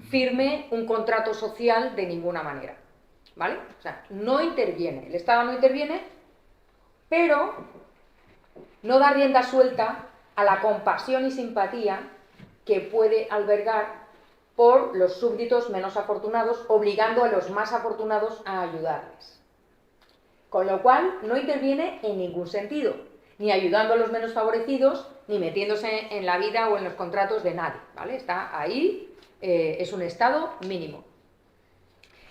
firme un contrato social de ninguna manera, ¿vale? O sea, no interviene, el Estado no interviene, pero no da rienda suelta a la compasión y simpatía que puede albergar por los súbditos menos afortunados, obligando a los más afortunados a ayudarles. Con lo cual, no interviene en ningún sentido, ni ayudando a los menos favorecidos, ni metiéndose en la vida o en los contratos de nadie, ¿vale? Está ahí, es un Estado mínimo.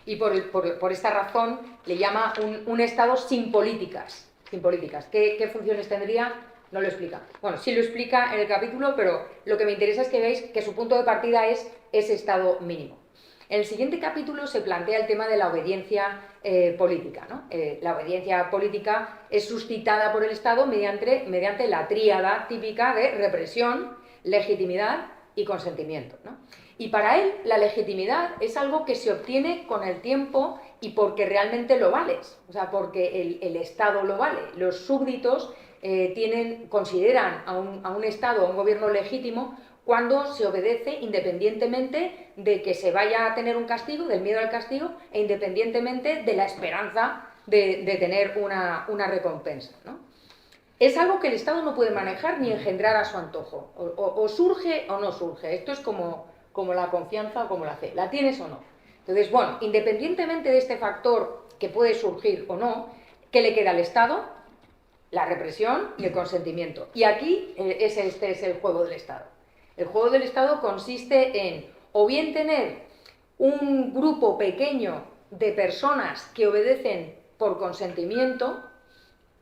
Y por esta razón le llama un Estado sin políticas. Sin políticas. ¿Qué funciones tendría? No lo explica. Bueno, sí lo explica en el capítulo, pero lo que me interesa es que veáis que su punto de partida es ese Estado mínimo. En el siguiente capítulo se plantea el tema de la obediencia política, ¿no? La obediencia política es suscitada por el Estado mediante la tríada típica de represión, legitimidad y consentimiento, ¿no? Y para él la legitimidad es algo que se obtiene con el tiempo y porque realmente lo vales, o sea, porque el Estado lo vale. Los súbditos consideran a un Estado, a un gobierno legítimo, cuando se obedece independientemente de que se vaya a tener un castigo, del miedo al castigo, e independientemente de la esperanza de tener una recompensa, ¿no? Es algo que el Estado no puede manejar ni engendrar a su antojo. O surge o no surge. Esto es como la confianza o como la fe. ¿La tienes o no? Entonces, bueno, independientemente de este factor que puede surgir o no, ¿qué le queda al Estado? La represión y el consentimiento. Y aquí este es el juego del Estado. El juego del Estado consiste en o bien tener un grupo pequeño de personas que obedecen por consentimiento,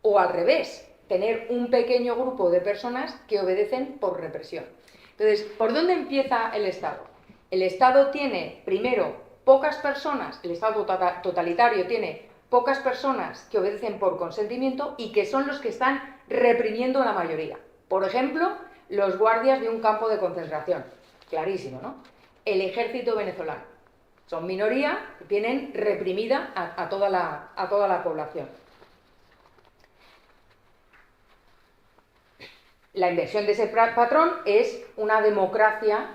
o al revés, tener un pequeño grupo de personas que obedecen por represión. Entonces, ¿por dónde empieza el Estado? El Estado tiene, primero, pocas personas, el Estado totalitario tiene pocas personas que obedecen por consentimiento y que son los que están reprimiendo a la mayoría. Por ejemplo, los guardias de un campo de concentración. Clarísimo, ¿no? El ejército venezolano. Son minoría que tienen reprimida a toda la población. La inversión de ese patrón es una democracia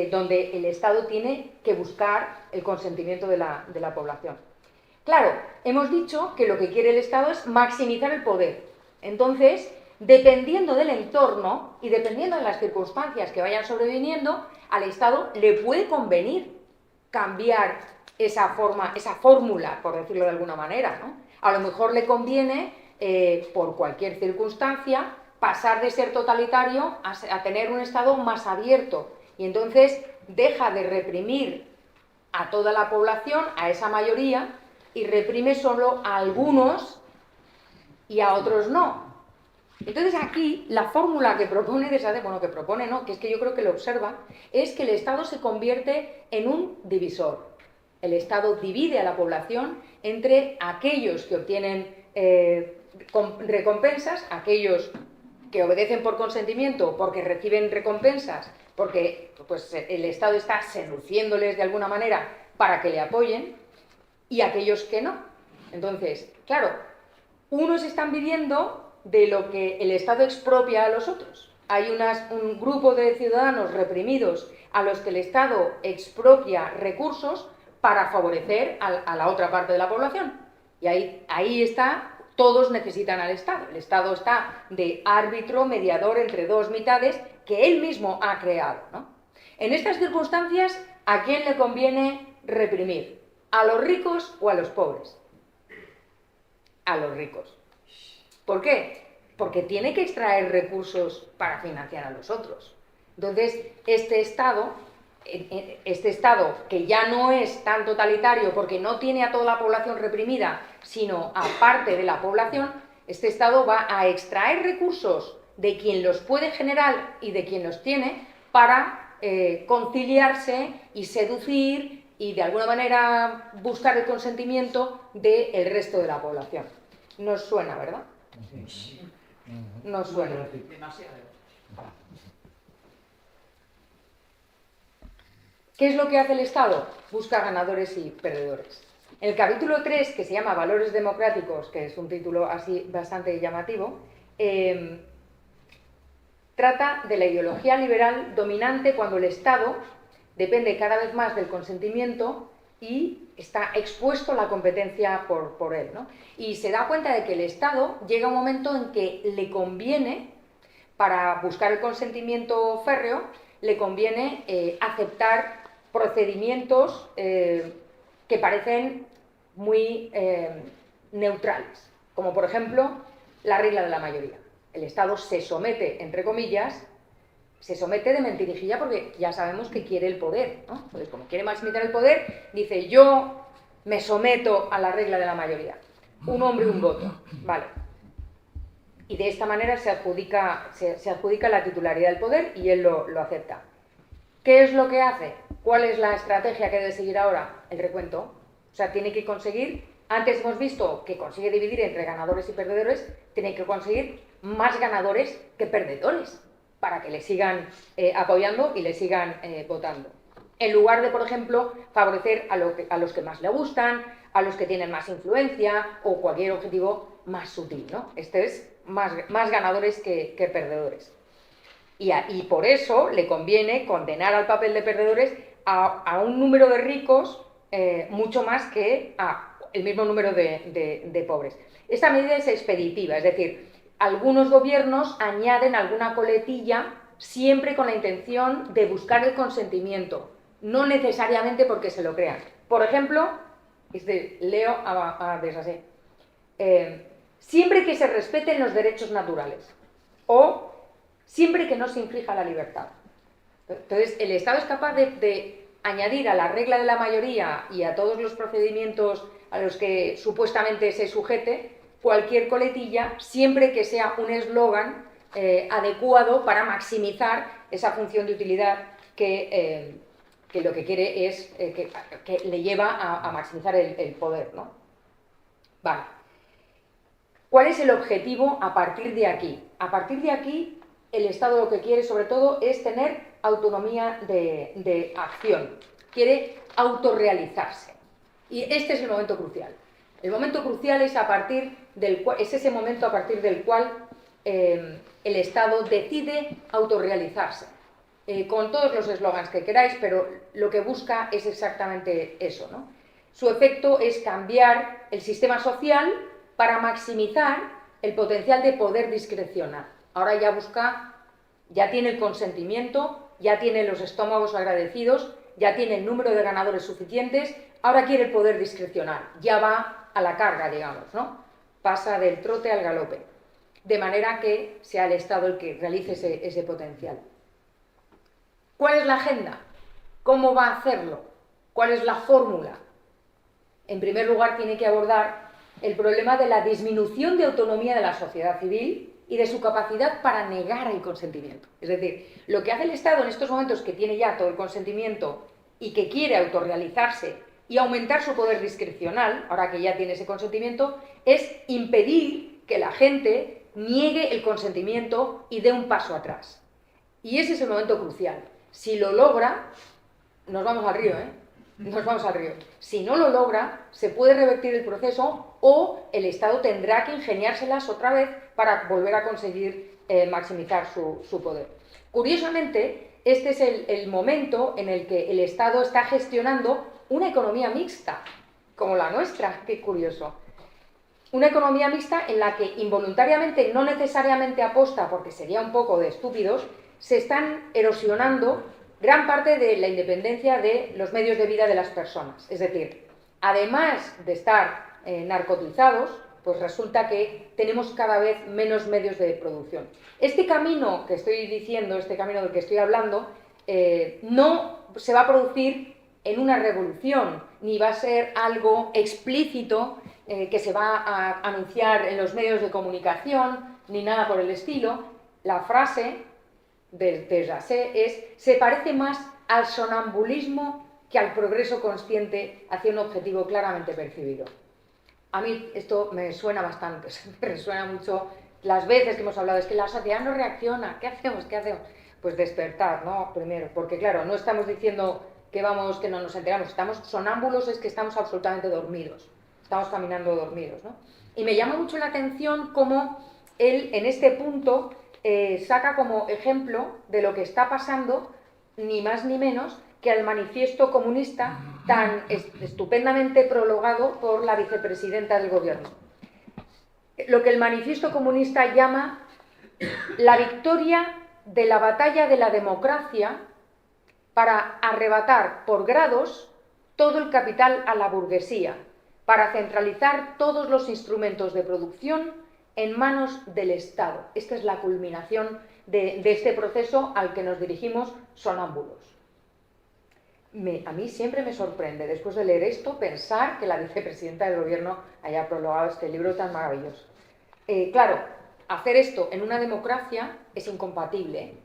donde el Estado tiene que buscar el consentimiento de la población. Claro, hemos dicho que lo que quiere el Estado es maximizar el poder. Entonces, dependiendo del entorno y dependiendo de las circunstancias que vayan sobreviniendo, al Estado le puede convenir cambiar esa fórmula, por decirlo de alguna manera, ¿no? A lo mejor le conviene, por cualquier circunstancia, pasar de ser totalitario a tener un Estado más abierto, y entonces deja de reprimir a toda la población, a esa mayoría, y reprime solo a algunos y a otros no. Entonces aquí la fórmula que propone que es que yo creo que lo observa, es que el Estado se convierte en un divisor. El Estado divide a la población entre aquellos que obtienen recompensas, aquellos que obedecen por consentimiento, porque reciben recompensas, porque pues, el Estado está seduciéndoles de alguna manera para que le apoyen, y aquellos que no. Entonces, claro, unos están viviendo de lo que el Estado expropia a los otros. Hay un grupo de ciudadanos reprimidos a los que el Estado expropia recursos para favorecer a la otra parte de la población. Y ahí está, todos necesitan al Estado. El Estado está de árbitro, mediador entre dos mitades que él mismo ha creado, ¿no? En estas circunstancias, ¿a quién le conviene reprimir? ¿A los ricos o a los pobres? A los ricos. ¿Por qué? Porque tiene que extraer recursos para financiar a los otros. Entonces, este Estado que ya no es tan totalitario porque no tiene a toda la población reprimida, sino a parte de la población, este Estado va a extraer recursos de quien los puede generar y de quien los tiene para conciliarse y seducir y de alguna manera buscar el consentimiento del resto de la población. Nos suena, ¿verdad? Nos suena. Demasiado. ¿Qué es lo que hace el Estado? Busca ganadores y perdedores. En el capítulo 3, que se llama Valores democráticos, que es un título así bastante llamativo, trata de la ideología liberal dominante cuando el Estado depende cada vez más del consentimiento y está expuesto a la competencia por él, ¿no? Y se da cuenta de que el Estado llega a un momento en que le conviene, para buscar el consentimiento férreo, le conviene aceptar procedimientos que parecen muy neutrales, como por ejemplo la regla de la mayoría. El Estado se somete, entre comillas, se somete de mentirijilla porque ya sabemos que quiere el poder, ¿no? Entonces, como quiere maximizar el poder, dice: yo me someto a la regla de la mayoría. Un hombre, un voto. Vale. Y de esta manera se adjudica la titularidad del poder y él lo acepta. ¿Qué es lo que hace? ¿Cuál es la estrategia que debe seguir ahora? El recuento. O sea, tiene que conseguir, antes hemos visto que consigue dividir entre ganadores y perdedores, tiene que conseguir más ganadores que perdedores para que le sigan apoyando y le sigan votando. En lugar de, por ejemplo, favorecer a los que más le gustan, a los que tienen más influencia o cualquier objetivo más sutil, ¿no? Este es más ganadores que perdedores. Y por eso le conviene condenar al papel de perdedores a un número de ricos mucho más que a el mismo número de pobres. Esta medida es expeditiva, es decir, algunos gobiernos añaden alguna coletilla siempre con la intención de buscar el consentimiento, no necesariamente porque se lo crean. Por ejemplo, leo a Desasé, siempre que se respeten los derechos naturales o siempre que no se inflija la libertad. Entonces, el Estado es capaz de añadir a la regla de la mayoría y a todos los procedimientos a los que supuestamente se sujete cualquier coletilla, siempre que sea un eslogan adecuado para maximizar esa función de utilidad que lo que quiere es que le lleva a maximizar el poder, ¿no? Vale. ¿Cuál es el objetivo a partir de aquí? A partir de aquí, el Estado lo que quiere sobre todo es tener autonomía de acción. Quiere autorrealizarse. Y este es el momento crucial. El momento crucial es ese momento a partir del cual el Estado decide autorrealizarse. Con todos los eslogans que queráis, pero lo que busca es exactamente eso, ¿no? Su efecto es cambiar el sistema social para maximizar el potencial de poder discrecional. Ahora ya tiene el consentimiento, ya tiene los estómagos agradecidos, ya tiene el número de ganadores suficientes, ahora quiere el poder discrecional, ya va a la carga, digamos, ¿no? Pasa del trote al galope, de manera que sea el Estado el que realice ese potencial. ¿Cuál es la agenda? ¿Cómo va a hacerlo? ¿Cuál es la fórmula? En primer lugar, tiene que abordar el problema de la disminución de autonomía de la sociedad civil y de su capacidad para negar el consentimiento. Es decir, lo que hace el Estado en estos momentos, que tiene ya todo el consentimiento y que quiere autorrealizarse y aumentar su poder discrecional, ahora que ya tiene ese consentimiento, es impedir que la gente niegue el consentimiento y dé un paso atrás. Y ese es el momento crucial. Si lo logra, nos vamos al río, Nos vamos al río. Si no lo logra, se puede revertir el proceso o el Estado tendrá que ingeniárselas otra vez para volver a conseguir maximizar su poder. Curiosamente, este es el momento en el que el Estado está gestionando una economía mixta, como la nuestra, qué curioso. Una economía mixta en la que involuntariamente, no necesariamente aposta, porque sería un poco de estúpidos, se están erosionando gran parte de la independencia de los medios de vida de las personas. Es decir, además de estar narcotizados, pues resulta que tenemos cada vez menos medios de producción. Este camino que estoy diciendo, este camino del que estoy hablando, no se va a producir en una revolución, ni va a ser algo explícito que se va a anunciar en los medios de comunicación, ni nada por el estilo. La frase de Jacet es: se parece más al sonambulismo que al progreso consciente hacia un objetivo claramente percibido. A mí esto me suena bastante, me resuena mucho las veces que hemos hablado, es que la sociedad no reacciona, ¿qué hacemos? ¿Qué hacemos? Pues despertar, ¿no? Primero, porque claro, no estamos diciendo que vamos, que no nos enteramos, estamos sonámbulos, es que estamos absolutamente dormidos, estamos caminando dormidos, ¿no? Y me llama mucho la atención cómo él, en este punto, saca como ejemplo de lo que está pasando, ni más ni menos, que al manifiesto comunista tan estupendamente prologado por la vicepresidenta del gobierno. Lo que el manifiesto comunista llama la victoria de la batalla de la democracia para arrebatar por grados todo el capital a la burguesía, para centralizar todos los instrumentos de producción en manos del Estado. Esta es la culminación de este proceso al que nos dirigimos sonámbulos. A mí siempre me sorprende, después de leer esto, pensar que la vicepresidenta del gobierno haya prologado este libro tan maravilloso. Claro, hacer esto en una democracia es incompatible,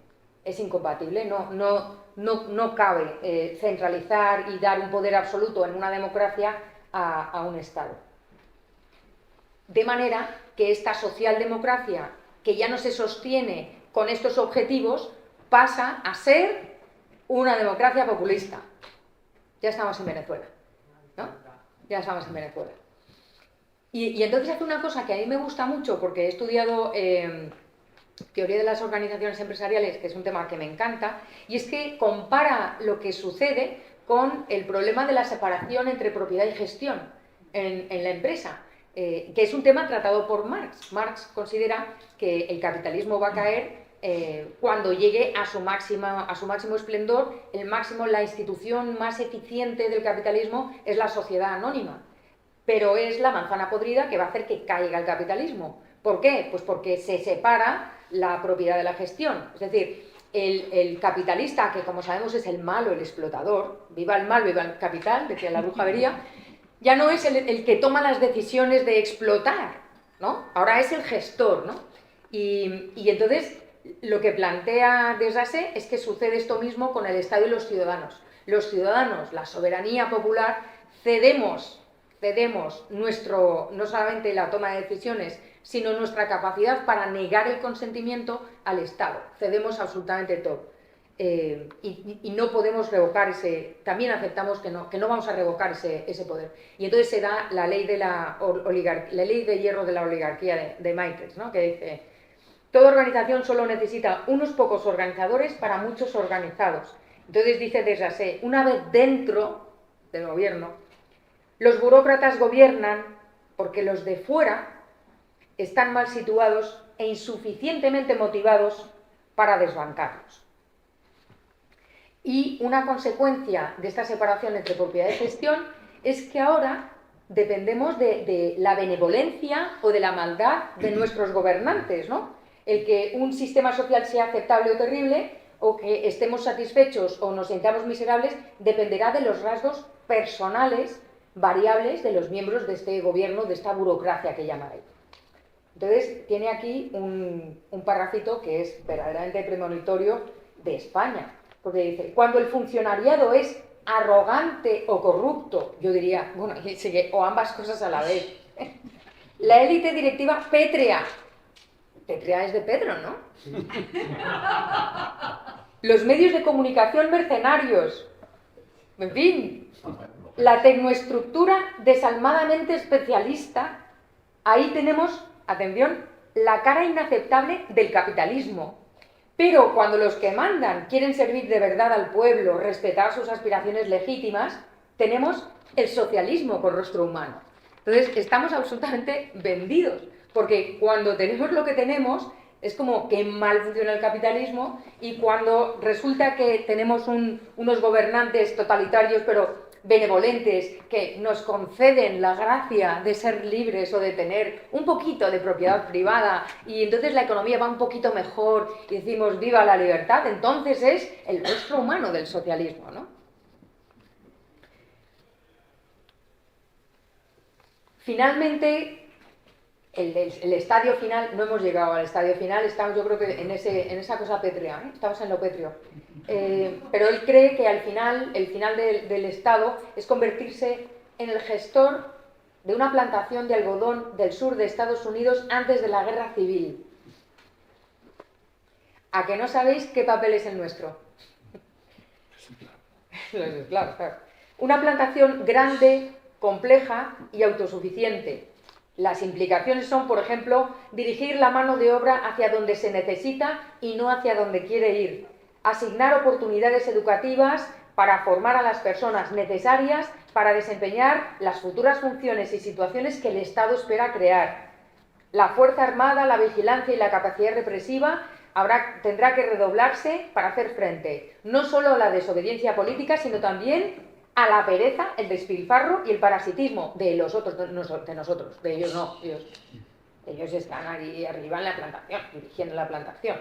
no cabe centralizar y dar un poder absoluto en una democracia a un Estado. De manera que esta socialdemocracia, que ya no se sostiene con estos objetivos, pasa a ser una democracia populista. Ya estamos en Venezuela, ¿no? Ya estamos en Venezuela. Y entonces hace una cosa que a mí me gusta mucho, porque he estudiado teoría de las organizaciones empresariales, que es un tema que me encanta, y es que compara lo que sucede con el problema de la separación entre propiedad y gestión en la empresa, que es un tema tratado por Marx. Marx considera que el capitalismo va a caer cuando llegue a su máximo esplendor. La institución más eficiente del capitalismo es la sociedad anónima, pero es la manzana podrida que va a hacer que caiga el capitalismo. ¿Por qué? Pues porque se separa la propiedad de la gestión. Es decir, el capitalista, que como sabemos es el malo, el explotador, viva el mal, viva el capital, decía la bruja Bería, ya no es el que toma las decisiones de explotar, ¿no? Ahora es el gestor, ¿no? Y entonces lo que plantea Desjacet es que sucede esto mismo con el Estado y los ciudadanos. Los ciudadanos, la soberanía popular, cedemos no solamente la toma de decisiones, sino nuestra capacidad para negar el consentimiento al Estado. Cedemos absolutamente todo. Y no podemos revocar también aceptamos que no vamos a revocar ese poder. Y entonces se da la ley de la ley de hierro de la oligarquía de Mises, ¿no? Que dice: toda organización solo necesita unos pocos organizadores para muchos organizados. Entonces dice Desjacet: una vez dentro del gobierno, los burócratas gobiernan porque los de fuera están mal situados e insuficientemente motivados para desbancarlos. Y una consecuencia de esta separación entre propiedad y gestión es que ahora dependemos de la benevolencia o de la maldad de nuestros gobernantes, ¿no? El que un sistema social sea aceptable o terrible, o que estemos satisfechos o nos sintamos miserables, dependerá de los rasgos personales variables de los miembros de este gobierno, de esta burocracia que llama él. Entonces, tiene aquí un parrafito que es verdaderamente premonitorio de España, porque dice: cuando el funcionariado es arrogante o corrupto, yo diría, bueno, o ambas cosas a la vez, La élite directiva pétrea. Pétrea es de Pedro, ¿no? Los medios de comunicación mercenarios. En fin, la tecnoestructura desalmadamente especialista. Ahí tenemos, atención, la cara inaceptable del capitalismo. Pero cuando los que mandan quieren servir de verdad al pueblo, respetar sus aspiraciones legítimas, tenemos el socialismo con rostro humano. Entonces, estamos absolutamente vendidos, porque cuando tenemos lo que tenemos, es como que mal funciona el capitalismo, y cuando resulta que tenemos unos gobernantes totalitarios, pero benevolentes, que nos conceden la gracia de ser libres o de tener un poquito de propiedad privada, y entonces la economía va un poquito mejor y decimos viva la libertad, entonces es el rostro humano del socialismo, ¿no? Finalmente, el estadio final, no hemos llegado al estadio final, estamos yo creo que en esa cosa pétrea, ¿eh? Estamos en lo pétreo. Pero él cree que al final, el final del Estado es convertirse en el gestor de una plantación de algodón del sur de Estados Unidos antes de la guerra civil. ¿A que no sabéis qué papel es el nuestro? Los esclavos, claro. Una plantación grande, compleja y autosuficiente. Las implicaciones son, por ejemplo, dirigir la mano de obra hacia donde se necesita y no hacia donde quiere ir. Asignar oportunidades educativas para formar a las personas necesarias para desempeñar las futuras funciones y situaciones que el Estado espera crear. La Fuerza Armada, la vigilancia y la capacidad represiva tendrá que redoblarse para hacer frente, no solo a la desobediencia política, sino también a la pereza, el despilfarro y el parasitismo de los otros, de nosotros, de ellos no, ellos están ahí arriba en la plantación, dirigiendo la plantación.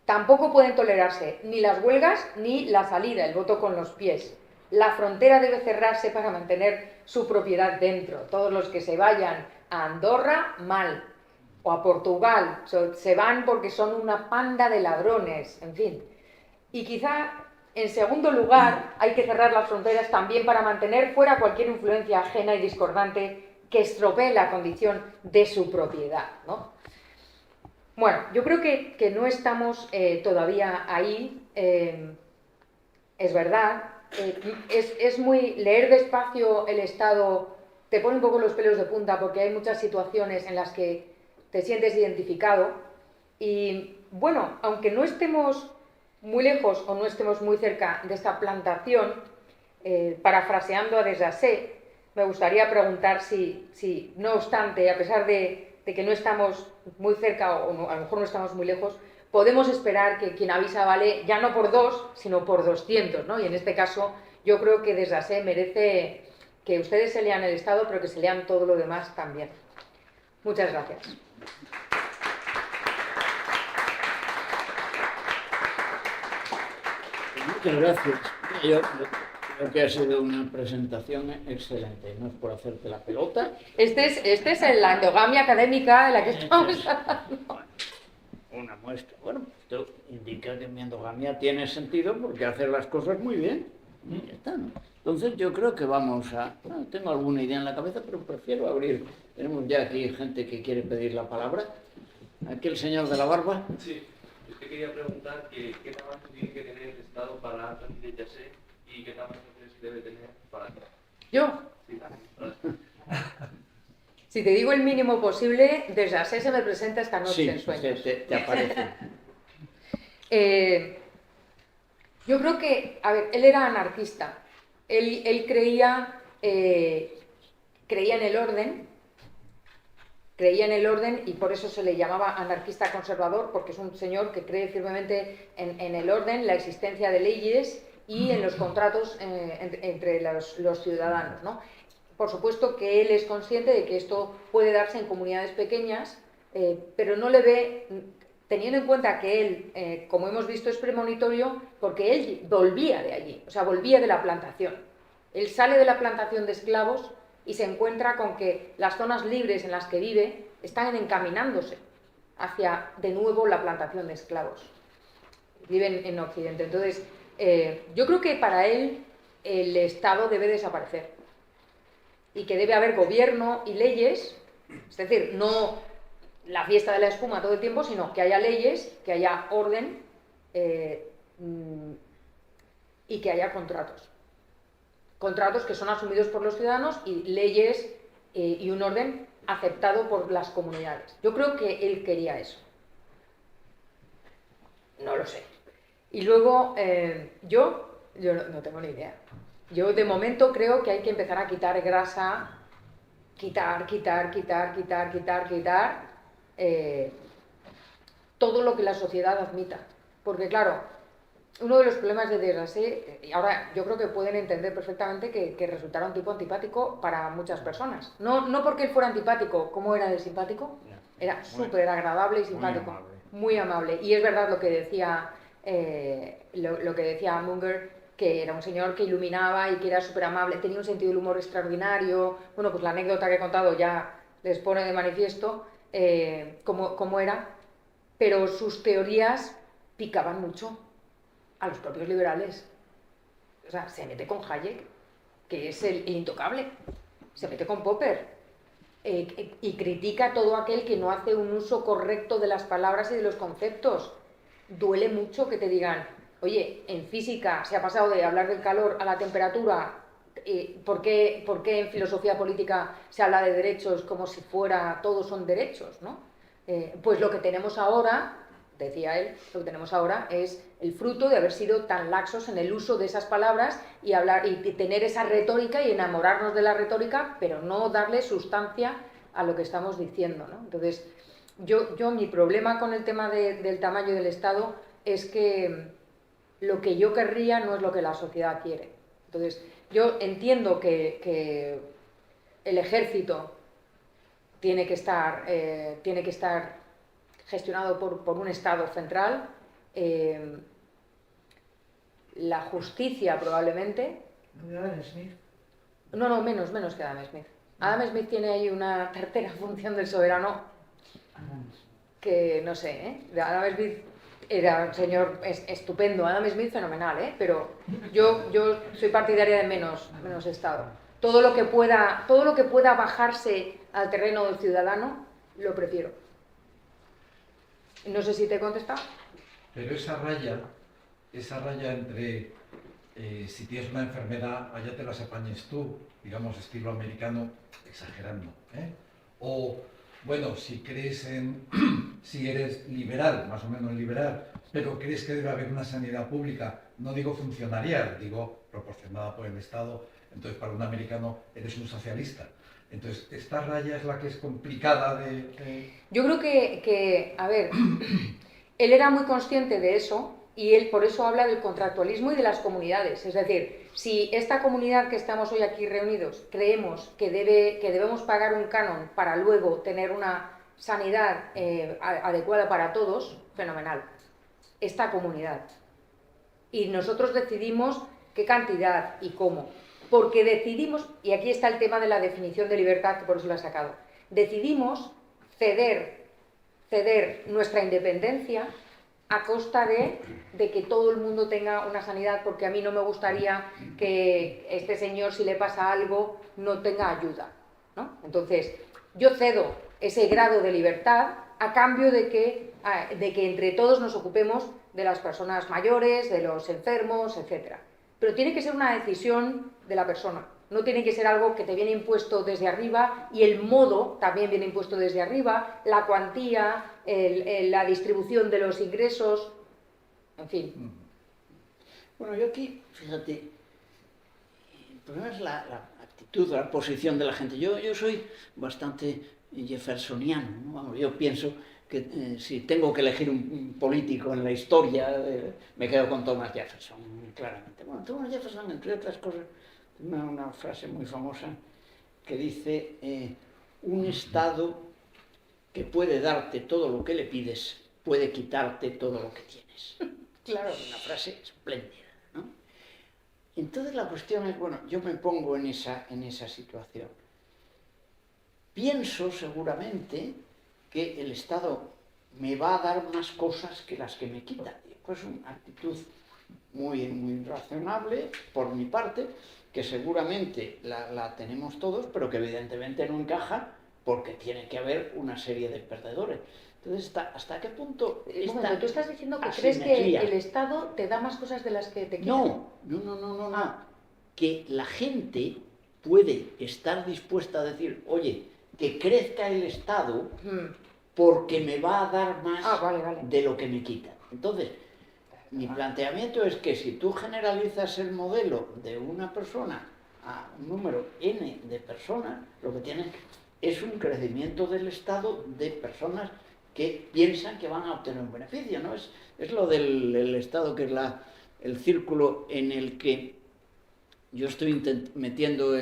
Tampoco pueden tolerarse ni las huelgas ni la salida, el voto con los pies. La frontera debe cerrarse para mantener su propiedad dentro. Todos los que se vayan a Andorra, mal. O a Portugal, se van porque son una panda de ladrones, en fin. Y quizá, en segundo lugar, hay que cerrar las fronteras también para mantener fuera cualquier influencia ajena y discordante que estropee la condición de su propiedad, ¿no? Bueno, yo creo que no estamos todavía ahí, es verdad. Es muy... Leer despacio el Estado te pone un poco los pelos de punta porque hay muchas situaciones en las que te sientes identificado y, bueno, aunque no estemos muy lejos o no estemos muy cerca de esta plantación, parafraseando a Desjardins, me gustaría preguntar si, no obstante, a pesar de que no estamos muy cerca o a lo mejor no estamos muy lejos, podemos esperar que quien avisa vale ya no por 2, sino por 200, ¿no? Y en este caso yo creo que Desjardins merece que ustedes se lean el Estado, pero que se lean todo lo demás también. Muchas gracias. Muchas gracias. Yo creo que ha sido una presentación excelente. No es por hacerte la pelota. Este es la endogamia académica de la que estamos hablando. Una muestra. Bueno, esto indica que mi endogamia tiene sentido porque hacer las cosas muy bien. Y ya está, ¿no? Entonces yo creo que vamos a... No, tengo alguna idea en la cabeza, pero prefiero abrir. Tenemos ya aquí gente que quiere pedir la palabra. Aquí el señor de la barba. Sí, yo te quería preguntar qué tamaño tiene que tener el Estado para transmitir Desjardins y qué tamaño crees que debe tener para... ¿Yo? Sí, para... Si te digo el mínimo posible, Desjardins se me presenta esta noche Sí, en sueños. te aparece. Yo creo que, a ver, él era anarquista. Él creía en el orden. Creía en el orden y por eso se le llamaba anarquista conservador, porque es un señor que cree firmemente en el orden, la existencia de leyes y en los contratos entre los ciudadanos, ¿no? Por supuesto que él es consciente de que esto puede darse en comunidades pequeñas, pero no le ve, teniendo en cuenta que él, como hemos visto, es premonitorio porque él volvía de allí, o sea, volvía de la plantación. Él sale de la plantación de esclavos y se encuentra con que las zonas libres en las que vive están encaminándose hacia, de nuevo, la plantación de esclavos. Viven en Occidente. Entonces, yo creo que para él el Estado debe desaparecer. y que debe haber gobierno y leyes, es decir, no la fiesta de la espuma todo el tiempo, sino que haya leyes, que haya orden y que haya contratos. Contratos que son asumidos por los ciudadanos y leyes y un orden aceptado por las comunidades. Yo creo que él quería eso. No lo sé. Y luego, yo no tengo ni idea. Yo de momento creo que hay que empezar a quitar grasa, quitar todo lo que la sociedad admita. Porque claro, uno de los problemas de Desrasé, y ahora yo creo que pueden entender perfectamente que resultara un tipo antipático para muchas personas. No porque él fuera antipático, ¿cómo era de simpático? Era súper agradable y simpático. Muy amable. Y es verdad lo que decía, lo que decía Munger, que era un señor que iluminaba y que era súper amable, tenía un sentido del humor extraordinario. Bueno, pues la anécdota que he contado ya les pone de manifiesto cómo era, pero sus teorías picaban mucho a los propios liberales. O sea, se mete con Hayek, que es el intocable, se mete con Popper, y critica a todo aquel que no hace un uso correcto de las palabras y de los conceptos. Duele mucho que te digan, oye, en física se ha pasado de hablar del calor a la temperatura, ¿por qué en filosofía política se habla de derechos como si fuera todos son derechos, ¿no? Pues lo que tenemos ahora, decía él, lo que tenemos ahora es el fruto de haber sido tan laxos en el uso de esas palabras y hablar y tener esa retórica y enamorarnos de la retórica, pero no darle sustancia a lo que estamos diciendo, ¿no? Entonces, yo mi problema con el tema del tamaño del Estado es que lo que yo querría no es lo que la sociedad quiere. Entonces, yo entiendo que el ejército tiene que estar gestionado por un Estado central, la justicia probablemente... Adam Smith. No, menos que Adam Smith. Adam Smith tiene ahí una tercera función del soberano que no sé, ¿eh? Adam Smith era un señor estupendo, Adam Smith fenomenal, pero yo soy partidaria de menos Estado. Todo lo que pueda bajarse al terreno del ciudadano, lo prefiero. No sé si te he contestado. Pero esa raya entre si tienes una enfermedad, allá te las apañes tú, digamos estilo americano, exagerando, o bueno, si crees si eres liberal, más o menos liberal, pero crees que debe haber una sanidad pública, no digo funcionarial, digo proporcionada por el Estado, entonces para un americano eres un socialista. Entonces, esta raya es la que es complicada de... Yo creo que, a ver, él era muy consciente de eso y él por eso habla del contractualismo y de las comunidades. Es decir, si esta comunidad que estamos hoy aquí reunidos creemos que debemos pagar un canon para luego tener una sanidad adecuada para todos, fenomenal. Esta comunidad. Y nosotros decidimos qué cantidad y cómo. Porque decidimos, y aquí está el tema de la definición de libertad, que por eso la he sacado, decidimos ceder nuestra independencia a costa de que todo el mundo tenga una sanidad, porque a mí no me gustaría que este señor, si le pasa algo, no tenga ayuda, ¿no? Entonces, yo cedo ese grado de libertad a cambio de que entre todos nos ocupemos de las personas mayores, de los enfermos, etc. Pero tiene que ser una decisión de la persona, no tiene que ser algo que te viene impuesto desde arriba, y el modo también viene impuesto desde arriba, la cuantía, la distribución de los ingresos, en fin. Bueno, yo aquí, fíjate, el problema es la actitud, la posición de la gente. Yo soy bastante jeffersoniano, ¿no? Vamos, yo pienso que si tengo que elegir un político en la historia, me quedo con Thomas Jefferson, claramente. Bueno, Thomas Jefferson, entre otras cosas, tiene una frase muy famosa que dice, un Estado que puede darte todo lo que le pides, puede quitarte todo lo que tienes. Claro, una frase espléndida, ¿no? Entonces la cuestión es, bueno, yo me pongo en esa situación. Pienso seguramente que el Estado me va a dar más cosas que las que me quita. Pues una actitud muy razonable por mi parte, que seguramente la tenemos todos, pero que evidentemente no encaja porque tiene que haber una serie de perdedores. Entonces, ¿hasta qué punto Un esta momento, tú estás diciendo que asimetría? crees que el Estado te da más cosas de las que te quita. No. Ah. Que la gente puede estar dispuesta a decir, oye, que crezca el Estado porque me va a dar más Vale. de lo que me quita. Entonces, mi planteamiento es que si tú generalizas el modelo de una persona a un número n de personas, lo que tienes es un crecimiento del Estado de personas que piensan que van a obtener un beneficio, ¿no? Es lo del Estado, que es el círculo en el que yo estoy metiendo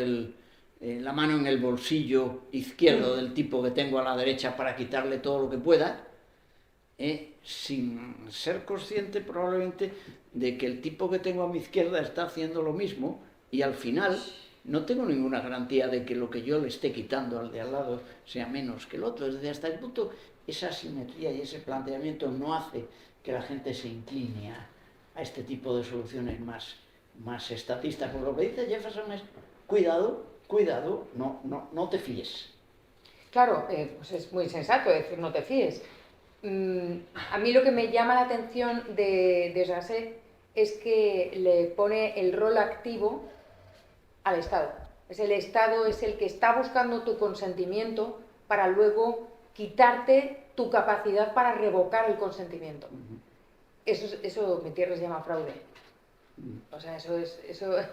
la mano en el bolsillo izquierdo del tipo que tengo a la derecha para quitarle todo lo que pueda, sin ser consciente probablemente de que el tipo que tengo a mi izquierda está haciendo lo mismo, y al final no tengo ninguna garantía de que lo que yo le esté quitando al de al lado sea menos que el otro. Es decir, hasta el punto esa asimetría y ese planteamiento no hace que la gente se incline a este tipo de soluciones más estatistas. Porque lo que dice Jefferson es, cuidado, no te fíes. Claro, pues es muy sensato decir no te fíes. A mí lo que me llama la atención de Jacet es que le pone el rol activo al Estado. El Estado es el que está buscando tu consentimiento para luego quitarte tu capacidad para revocar el consentimiento. Eso mi tierra se llama fraude. O sea, eso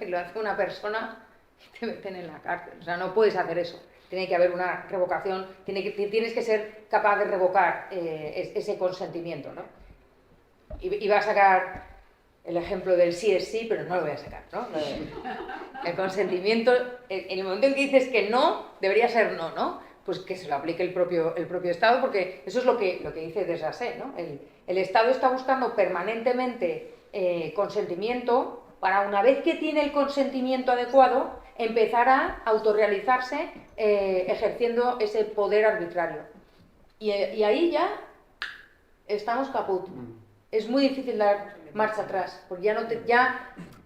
lo hace una persona y te meten en la cárcel. O sea, no puedes hacer eso. Tiene que haber una revocación, tienes que ser capaz de revocar ese consentimiento, ¿no? Y va a sacar el ejemplo del sí es sí, pero no lo voy a sacar, ¿no? El consentimiento, en el momento en que dices que no, debería ser no, ¿no? Pues que se lo aplique el propio Estado, porque eso es lo que dice Desjardins, ¿no? El Estado está buscando permanentemente consentimiento para, una vez que tiene el consentimiento adecuado, empezar a autorrealizarse ejerciendo ese poder arbitrario. Y ahí ya estamos caput. Es muy difícil dar marcha atrás, porque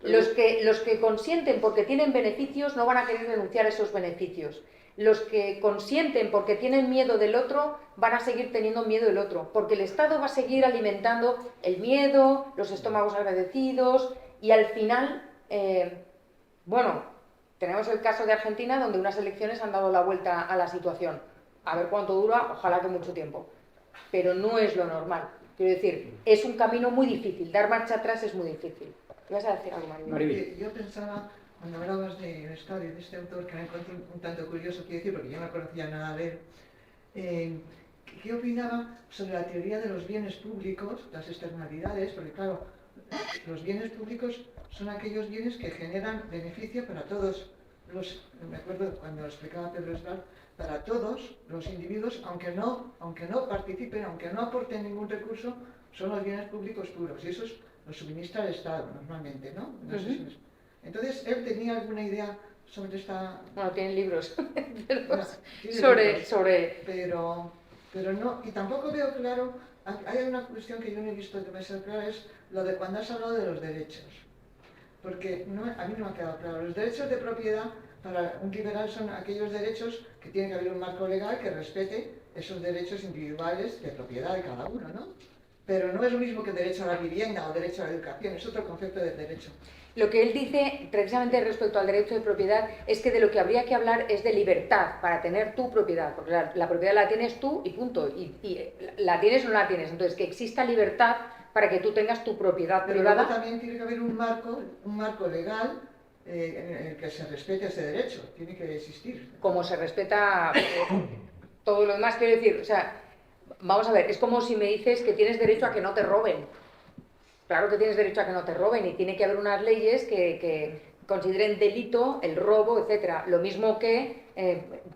los que consienten porque tienen beneficios no van a querer renunciar a esos beneficios. Los que consienten porque tienen miedo del otro van a seguir teniendo miedo del otro, porque el Estado va a seguir alimentando el miedo, los estómagos agradecidos, y al final, tenemos el caso de Argentina, donde unas elecciones han dado la vuelta a la situación. A ver cuánto dura, ojalá que mucho tiempo. Pero no es lo normal. Quiero decir, es un camino muy difícil. Dar marcha atrás es muy difícil. ¿Vas a decir algo, Maribel? Yo pensaba, cuando hablabas de Estado y de este autor, que me parece un tanto curioso, quiero decir, porque yo no conocía nada de él, ¿qué opinaba sobre la teoría de los bienes públicos, las externalidades? Porque claro, los bienes públicos son aquellos bienes que generan beneficio para todos me acuerdo cuando lo explicaba Pedro Esbal, para todos los individuos, aunque no participen, aunque no aporten ningún recurso, son los bienes públicos puros, y esos los suministra el Estado normalmente, ¿no? Entonces, él tenía alguna idea sobre esta... Bueno, tiene libros sobre... Pero no, y tampoco veo claro, hay una cuestión que yo no he visto que me sea clara, es lo de cuando has hablado de los derechos. Porque a mí no me ha quedado claro. Los derechos de propiedad para un liberal son aquellos derechos que tiene que haber un marco legal que respete esos derechos individuales de propiedad de cada uno, ¿no? Pero no es lo mismo que el derecho a la vivienda o derecho a la educación, es otro concepto de derecho. Lo que él dice, precisamente respecto al derecho de propiedad, es que de lo que habría que hablar es de libertad para tener tu propiedad, porque la propiedad la tienes tú y punto, y la tienes o no la tienes. Entonces, que exista libertad para que tú tengas tu propiedad privada. Pero luego también tiene que haber un marco legal en el que se respete ese derecho, tiene que existir. Como se respeta todo lo demás, quiero decir, o sea, vamos a ver, es como si me dices que tienes derecho a que no te roben. Claro que tienes derecho a que no te roben, y tiene que haber unas leyes que consideren delito el robo, etcétera. Lo mismo que,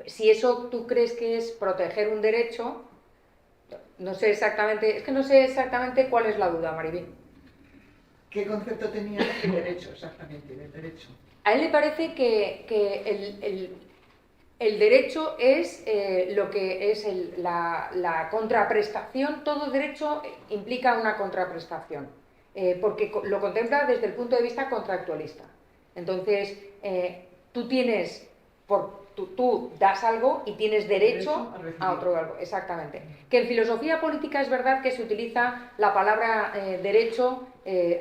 si eso tú crees que es proteger un derecho, no sé exactamente cuál es la duda, Maribel. ¿Qué concepto tenía el derecho exactamente, del derecho? A él le parece que el derecho es lo que es la contraprestación. Todo derecho implica una contraprestación, porque lo contempla desde el punto de vista contractualista. Entonces, tú tienes, tú das algo y tienes derecho a otro algo, exactamente. Que en filosofía política es verdad que se utiliza la palabra derecho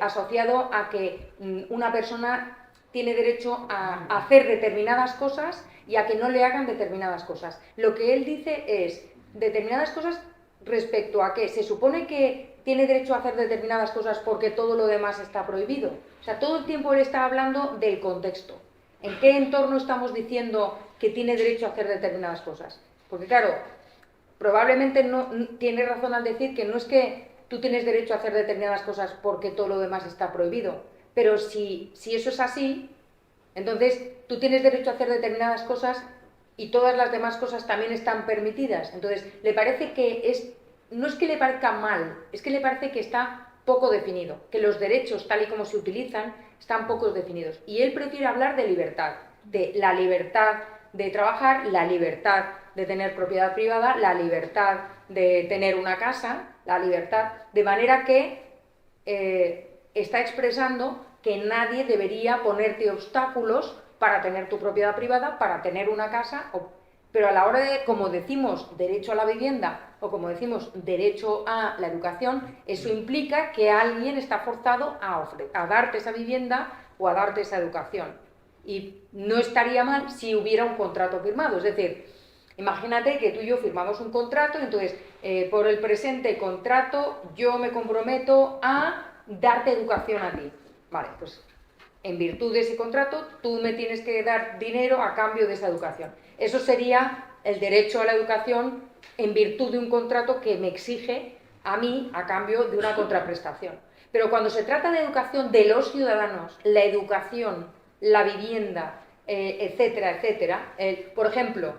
asociado a que una persona tiene derecho a hacer determinadas cosas y a que no le hagan determinadas cosas. Lo que él dice es determinadas cosas respecto a que se supone que tiene derecho a hacer determinadas cosas porque todo lo demás está prohibido. O sea, todo el tiempo él está hablando del contexto. ¿En qué entorno estamos diciendo que tiene derecho a hacer determinadas cosas? Porque claro, probablemente no tiene razón al decir que no es que tú tienes derecho a hacer determinadas cosas porque todo lo demás está prohibido, pero si eso es así, entonces tú tienes derecho a hacer determinadas cosas y todas las demás cosas también están permitidas. Entonces, le parece que no es que le parezca mal, es que le parece que está poco definido, que los derechos, tal y como se utilizan, están poco definidos. Y él prefiere hablar de libertad, de la libertad de trabajar, la libertad de tener propiedad privada, la libertad de tener una casa, la libertad, de manera que está expresando que nadie debería ponerte obstáculos para tener tu propiedad privada, para tener una casa, pero a la hora de, como decimos, derecho a la vivienda o como decimos, derecho a la educación, eso implica que alguien está forzado a darte esa vivienda o a darte esa educación. Y no estaría mal si hubiera un contrato firmado, es decir, imagínate que tú y yo firmamos un contrato, entonces, por el presente contrato, yo me comprometo a darte educación a ti. Vale, pues en virtud de ese contrato, tú me tienes que dar dinero a cambio de esa educación. Eso sería el derecho a la educación en virtud de un contrato que me exige a mí a cambio de una contraprestación. Pero cuando se trata de educación de los ciudadanos, la educación, la vivienda, etcétera, etcétera, por ejemplo,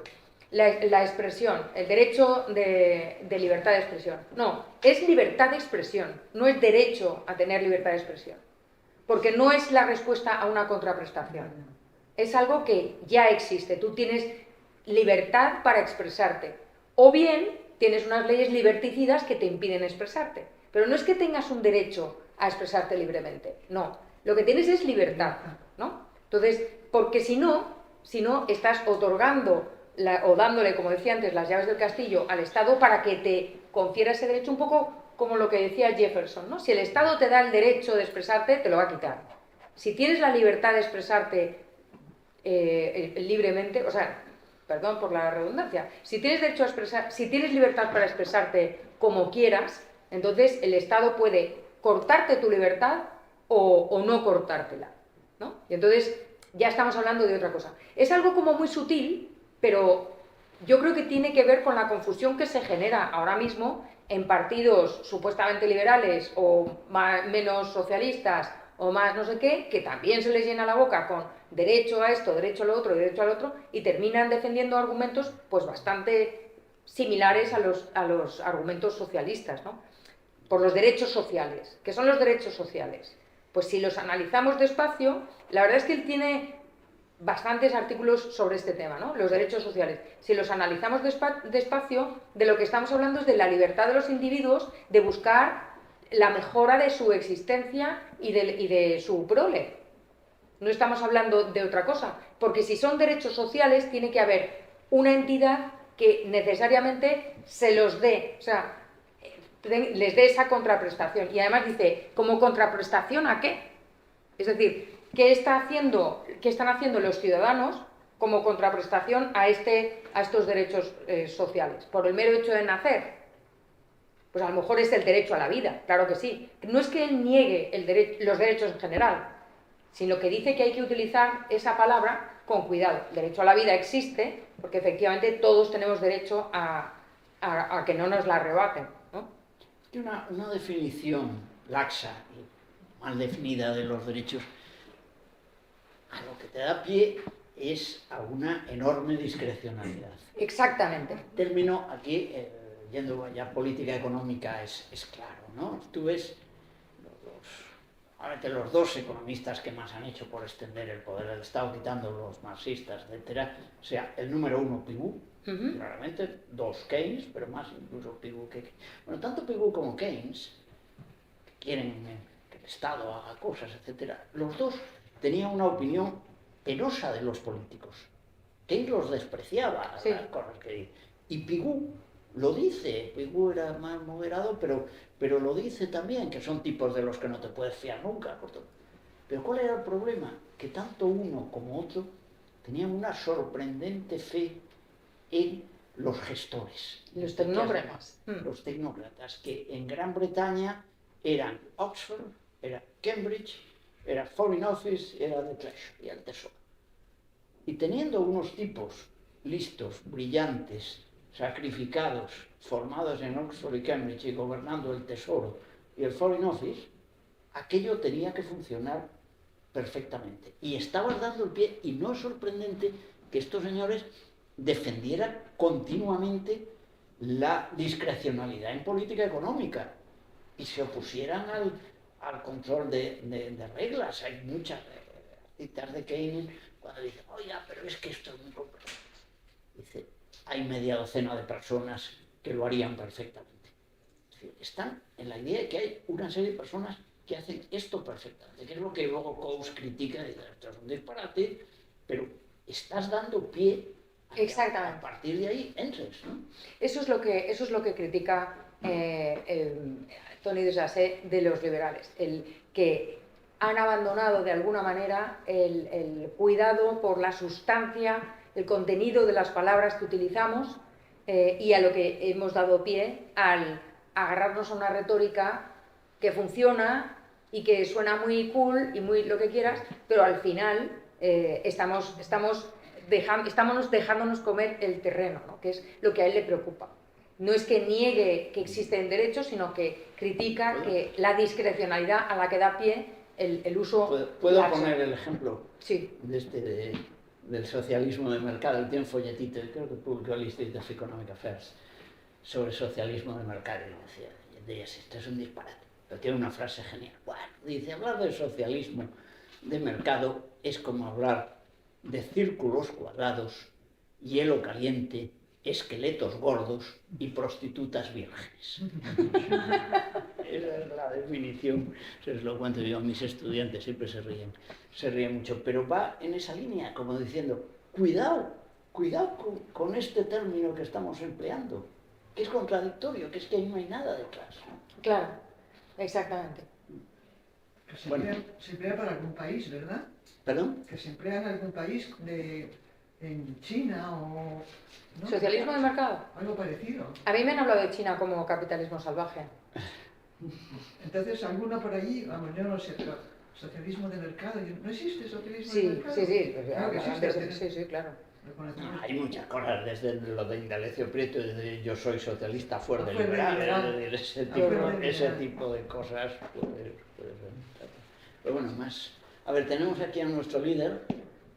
la expresión, el derecho de libertad de expresión. No, es libertad de expresión, no es derecho a tener libertad de expresión. Porque no es la respuesta a una contraprestación. Es algo que ya existe. Tú tienes libertad para expresarte. O bien tienes unas leyes liberticidas que te impiden expresarte. Pero no es que tengas un derecho a expresarte libremente. No. Lo que tienes es libertad, ¿no? Entonces, porque si no estás otorgando o dándole, como decía antes, las llaves del castillo al Estado para que te confiera ese derecho, un poco como lo que decía Jefferson, ¿no? Si el Estado te da el derecho de expresarte, te lo va a quitar. Si tienes la libertad de expresarte libremente, o sea, perdón por la redundancia, si tienes derecho a expresar, si tienes libertad para expresarte como quieras, entonces el Estado puede cortarte tu libertad o no cortártela, ¿no? Y entonces ya estamos hablando de otra cosa. Es algo como muy sutil, pero yo creo que tiene que ver con la confusión que se genera ahora mismo en partidos supuestamente liberales o menos socialistas o más no sé qué, que también se les llena la boca con derecho a esto, derecho a lo otro, derecho al otro, y terminan defendiendo argumentos pues bastante similares a los argumentos socialistas, ¿no? Por los derechos sociales. ¿Qué son los derechos sociales? Pues si los analizamos despacio, la verdad es que él tiene bastantes artículos sobre este tema, ¿no? Los derechos sociales. Si los analizamos despacio, de lo que estamos hablando es de la libertad de los individuos de buscar la mejora de su existencia y de su prole. No estamos hablando de otra cosa, porque si son derechos sociales tiene que haber una entidad que necesariamente se los dé, o sea, les dé esa contraprestación. Y además dice, ¿como contraprestación a qué? Es decir, ¿qué están haciendo los ciudadanos como contraprestación a estos derechos sociales? Por el mero hecho de nacer. Pues a lo mejor es el derecho a la vida, claro que sí. No es que él niegue los derechos en general, sino que dice que hay que utilizar esa palabra con cuidado. El derecho a la vida existe porque efectivamente todos tenemos derecho a que no nos la arrebaten, ¿no? Es que una definición laxa y mal definida de los derechos a lo que te da pie es a una enorme discrecionalidad. Exactamente. El término aquí, yendo ya política económica, es claro, ¿no? Tú ves los dos economistas que más han hecho por extender el poder del Estado, quitando los marxistas, etcétera, o sea, el número uno, Pigou, claramente, dos, Keynes, pero más incluso Pigou que... Bueno, tanto Pigou como Keynes, que quieren que el Estado haga cosas, etcétera, los dos tenía una opinión penosa de los políticos. Keynes los despreciaba, Sí. las cosas que dice. Y Pigou lo dice, Pigou era más moderado, pero lo dice también, que son tipos de los que no te puedes fiar nunca. Pero ¿cuál era el problema? Que tanto uno como otro tenían una sorprendente fe en los gestores. Los tecnócratas. Los tecnócratas, que en Gran Bretaña eran Oxford, era Cambridge, era Foreign Office, era The Treasury, y el Tesoro. Y teniendo unos tipos listos, brillantes, sacrificados, formados en Oxford y Cambridge y gobernando el Tesoro y el Foreign Office, aquello tenía que funcionar perfectamente. Y estabas dando el pie, y no es sorprendente que estos señores defendieran continuamente la discrecionalidad en política económica y se opusieran al control de reglas. Hay muchas citas de Keynes cuando dice, oiga, pero es que esto es muy complejo. Dice, hay media docena de personas que lo harían perfectamente. Es decir, están en la idea de que hay una serie de personas que hacen esto perfectamente, que es lo que luego Coase critica, y dice, esto es un disparate, pero estás dando pie Exactamente. a partir de ahí entres, ¿no? Eso es lo que critica Tony de Jassé de los liberales, el que han abandonado de alguna manera el cuidado por la sustancia, el contenido de las palabras que utilizamos y a lo que hemos dado pie al agarrarnos a una retórica que funciona y que suena muy cool y muy lo que quieras, pero al final estamos dejándonos comer el terreno, ¿no? Que es lo que a él le preocupa. No es que niegue que existen derechos, sino que critica que la discrecionalidad a la que da pie el uso... ¿Puedo poner el ejemplo? Sí. Del socialismo de mercado? Él tiene un folletito, creo que publicó el Institute of Economic Affairs, sobre socialismo de mercado, y decía, esto es un disparate, pero tiene una frase genial. Bueno, dice, hablar del socialismo de mercado es como hablar de círculos cuadrados, hielo caliente, esqueletos gordos y prostitutas vírgenes. Esa es la definición, se lo cuento yo a mis estudiantes, siempre se ríen mucho, pero va en esa línea, como diciendo, cuidado con este término que estamos empleando, que es contradictorio, que es que ahí no hay nada detrás. Claro, exactamente. Que se emplea para algún país, ¿verdad? ¿Perdón? Que se emplea en algún país en China o... ¿no? ¿Socialismo de mercado? Algo parecido. A mí me han hablado de China como capitalismo salvaje. Entonces, alguno por allí, vamos, yo no sé, pero socialismo de mercado, ¿no existe socialismo de Sí, mercado? sí, Claro que existe. sí, claro. Hay muchas cosas, desde lo de Indalecio Prieto, desde yo soy socialista fuera de Fuera de liberal, liberal. ese tipo de cosas puede ser. Pero bueno, más. A ver, tenemos aquí a nuestro líder,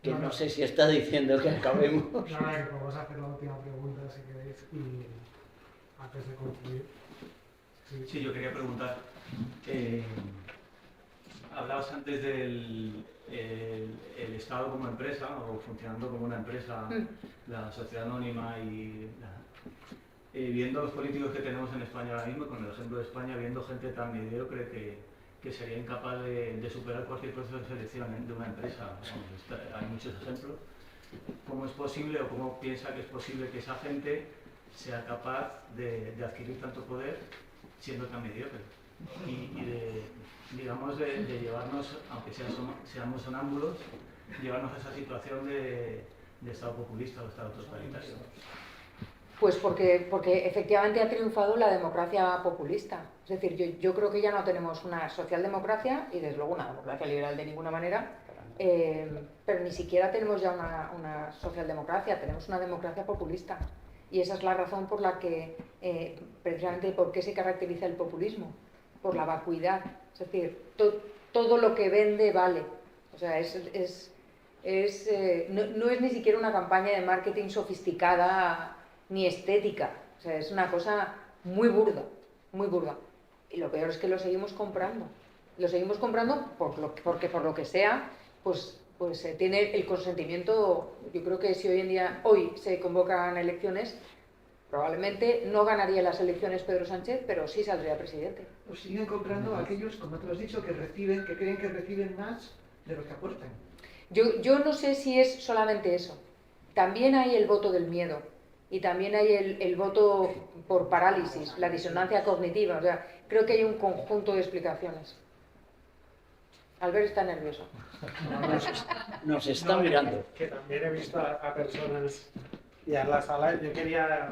que no sé si está diciendo que acabemos. Nada, que vamos a hacer la última pregunta, si queréis, y antes de concluir. Sí, yo quería preguntar, hablabas antes del el Estado como empresa, o funcionando como una empresa, la sociedad anónima viendo los políticos que tenemos en España ahora mismo, con el ejemplo de España, viendo gente tan mediocre que sería incapaz de superar cualquier proceso de selección de una empresa. Hay muchos ejemplos. ¿Cómo es posible o cómo piensa que es posible que esa gente sea capaz de adquirir tanto poder siendo tan mediocre? Y de llevarnos, aunque seamos sonámbulos, llevarnos a esa situación de Estado populista o Estado totalitario. Pues porque efectivamente ha triunfado la democracia populista. Es decir, yo creo que ya no tenemos una socialdemocracia y desde luego una democracia liberal de ninguna manera, pero ni siquiera tenemos ya una socialdemocracia, tenemos una democracia populista. Y esa es la razón por la que, precisamente, ¿por qué se caracteriza el populismo? Por la vacuidad. Es decir, todo lo que vende vale. O sea, no es ni siquiera una campaña de marketing sofisticada ni estética. O sea, es una cosa muy burda, muy burda. Y lo peor es que lo seguimos comprando. Lo seguimos comprando porque por lo que sea, pues tiene el consentimiento. Yo creo que si hoy se convocan elecciones, probablemente no ganaría las elecciones Pedro Sánchez, pero sí saldría presidente. Pues siguen comprando a aquellos, como tú has dicho, que creen que reciben más de lo que aportan. Yo no sé si es solamente eso. También hay el voto del miedo y también hay el voto por parálisis, la disonancia cognitiva. O sea, creo que hay un conjunto de explicaciones. Albert está nervioso. Nos está mirando. Que también he visto a personas ya en la sala. Yo quería,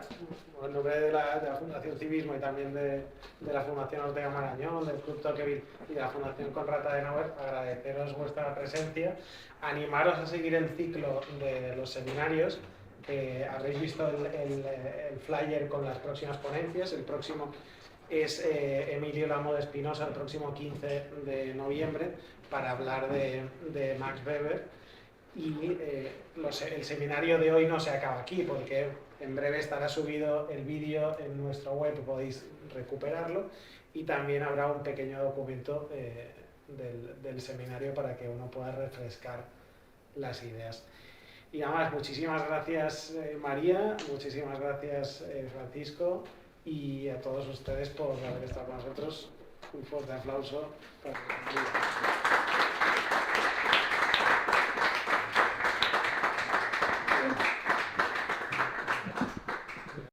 en nombre de la Fundación Civismo y también de la Fundación Ortega Marañón, del Club Tocqueville y de la Fundación Konrad Adenauer, agradeceros vuestra presencia, animaros a seguir el ciclo de los seminarios. Habréis visto el flyer con las próximas ponencias. El próximo es Emilio Lamo de Espinosa, el próximo 15 de noviembre, para hablar de Max Weber. Y el seminario de hoy no se acaba aquí, porque en breve estará subido el vídeo en nuestra web, podéis recuperarlo, y también habrá un pequeño documento del seminario para que uno pueda refrescar las ideas. Y nada más, muchísimas gracias María, muchísimas gracias Francisco, y a todos ustedes por haber estado con nosotros. Un fuerte aplauso para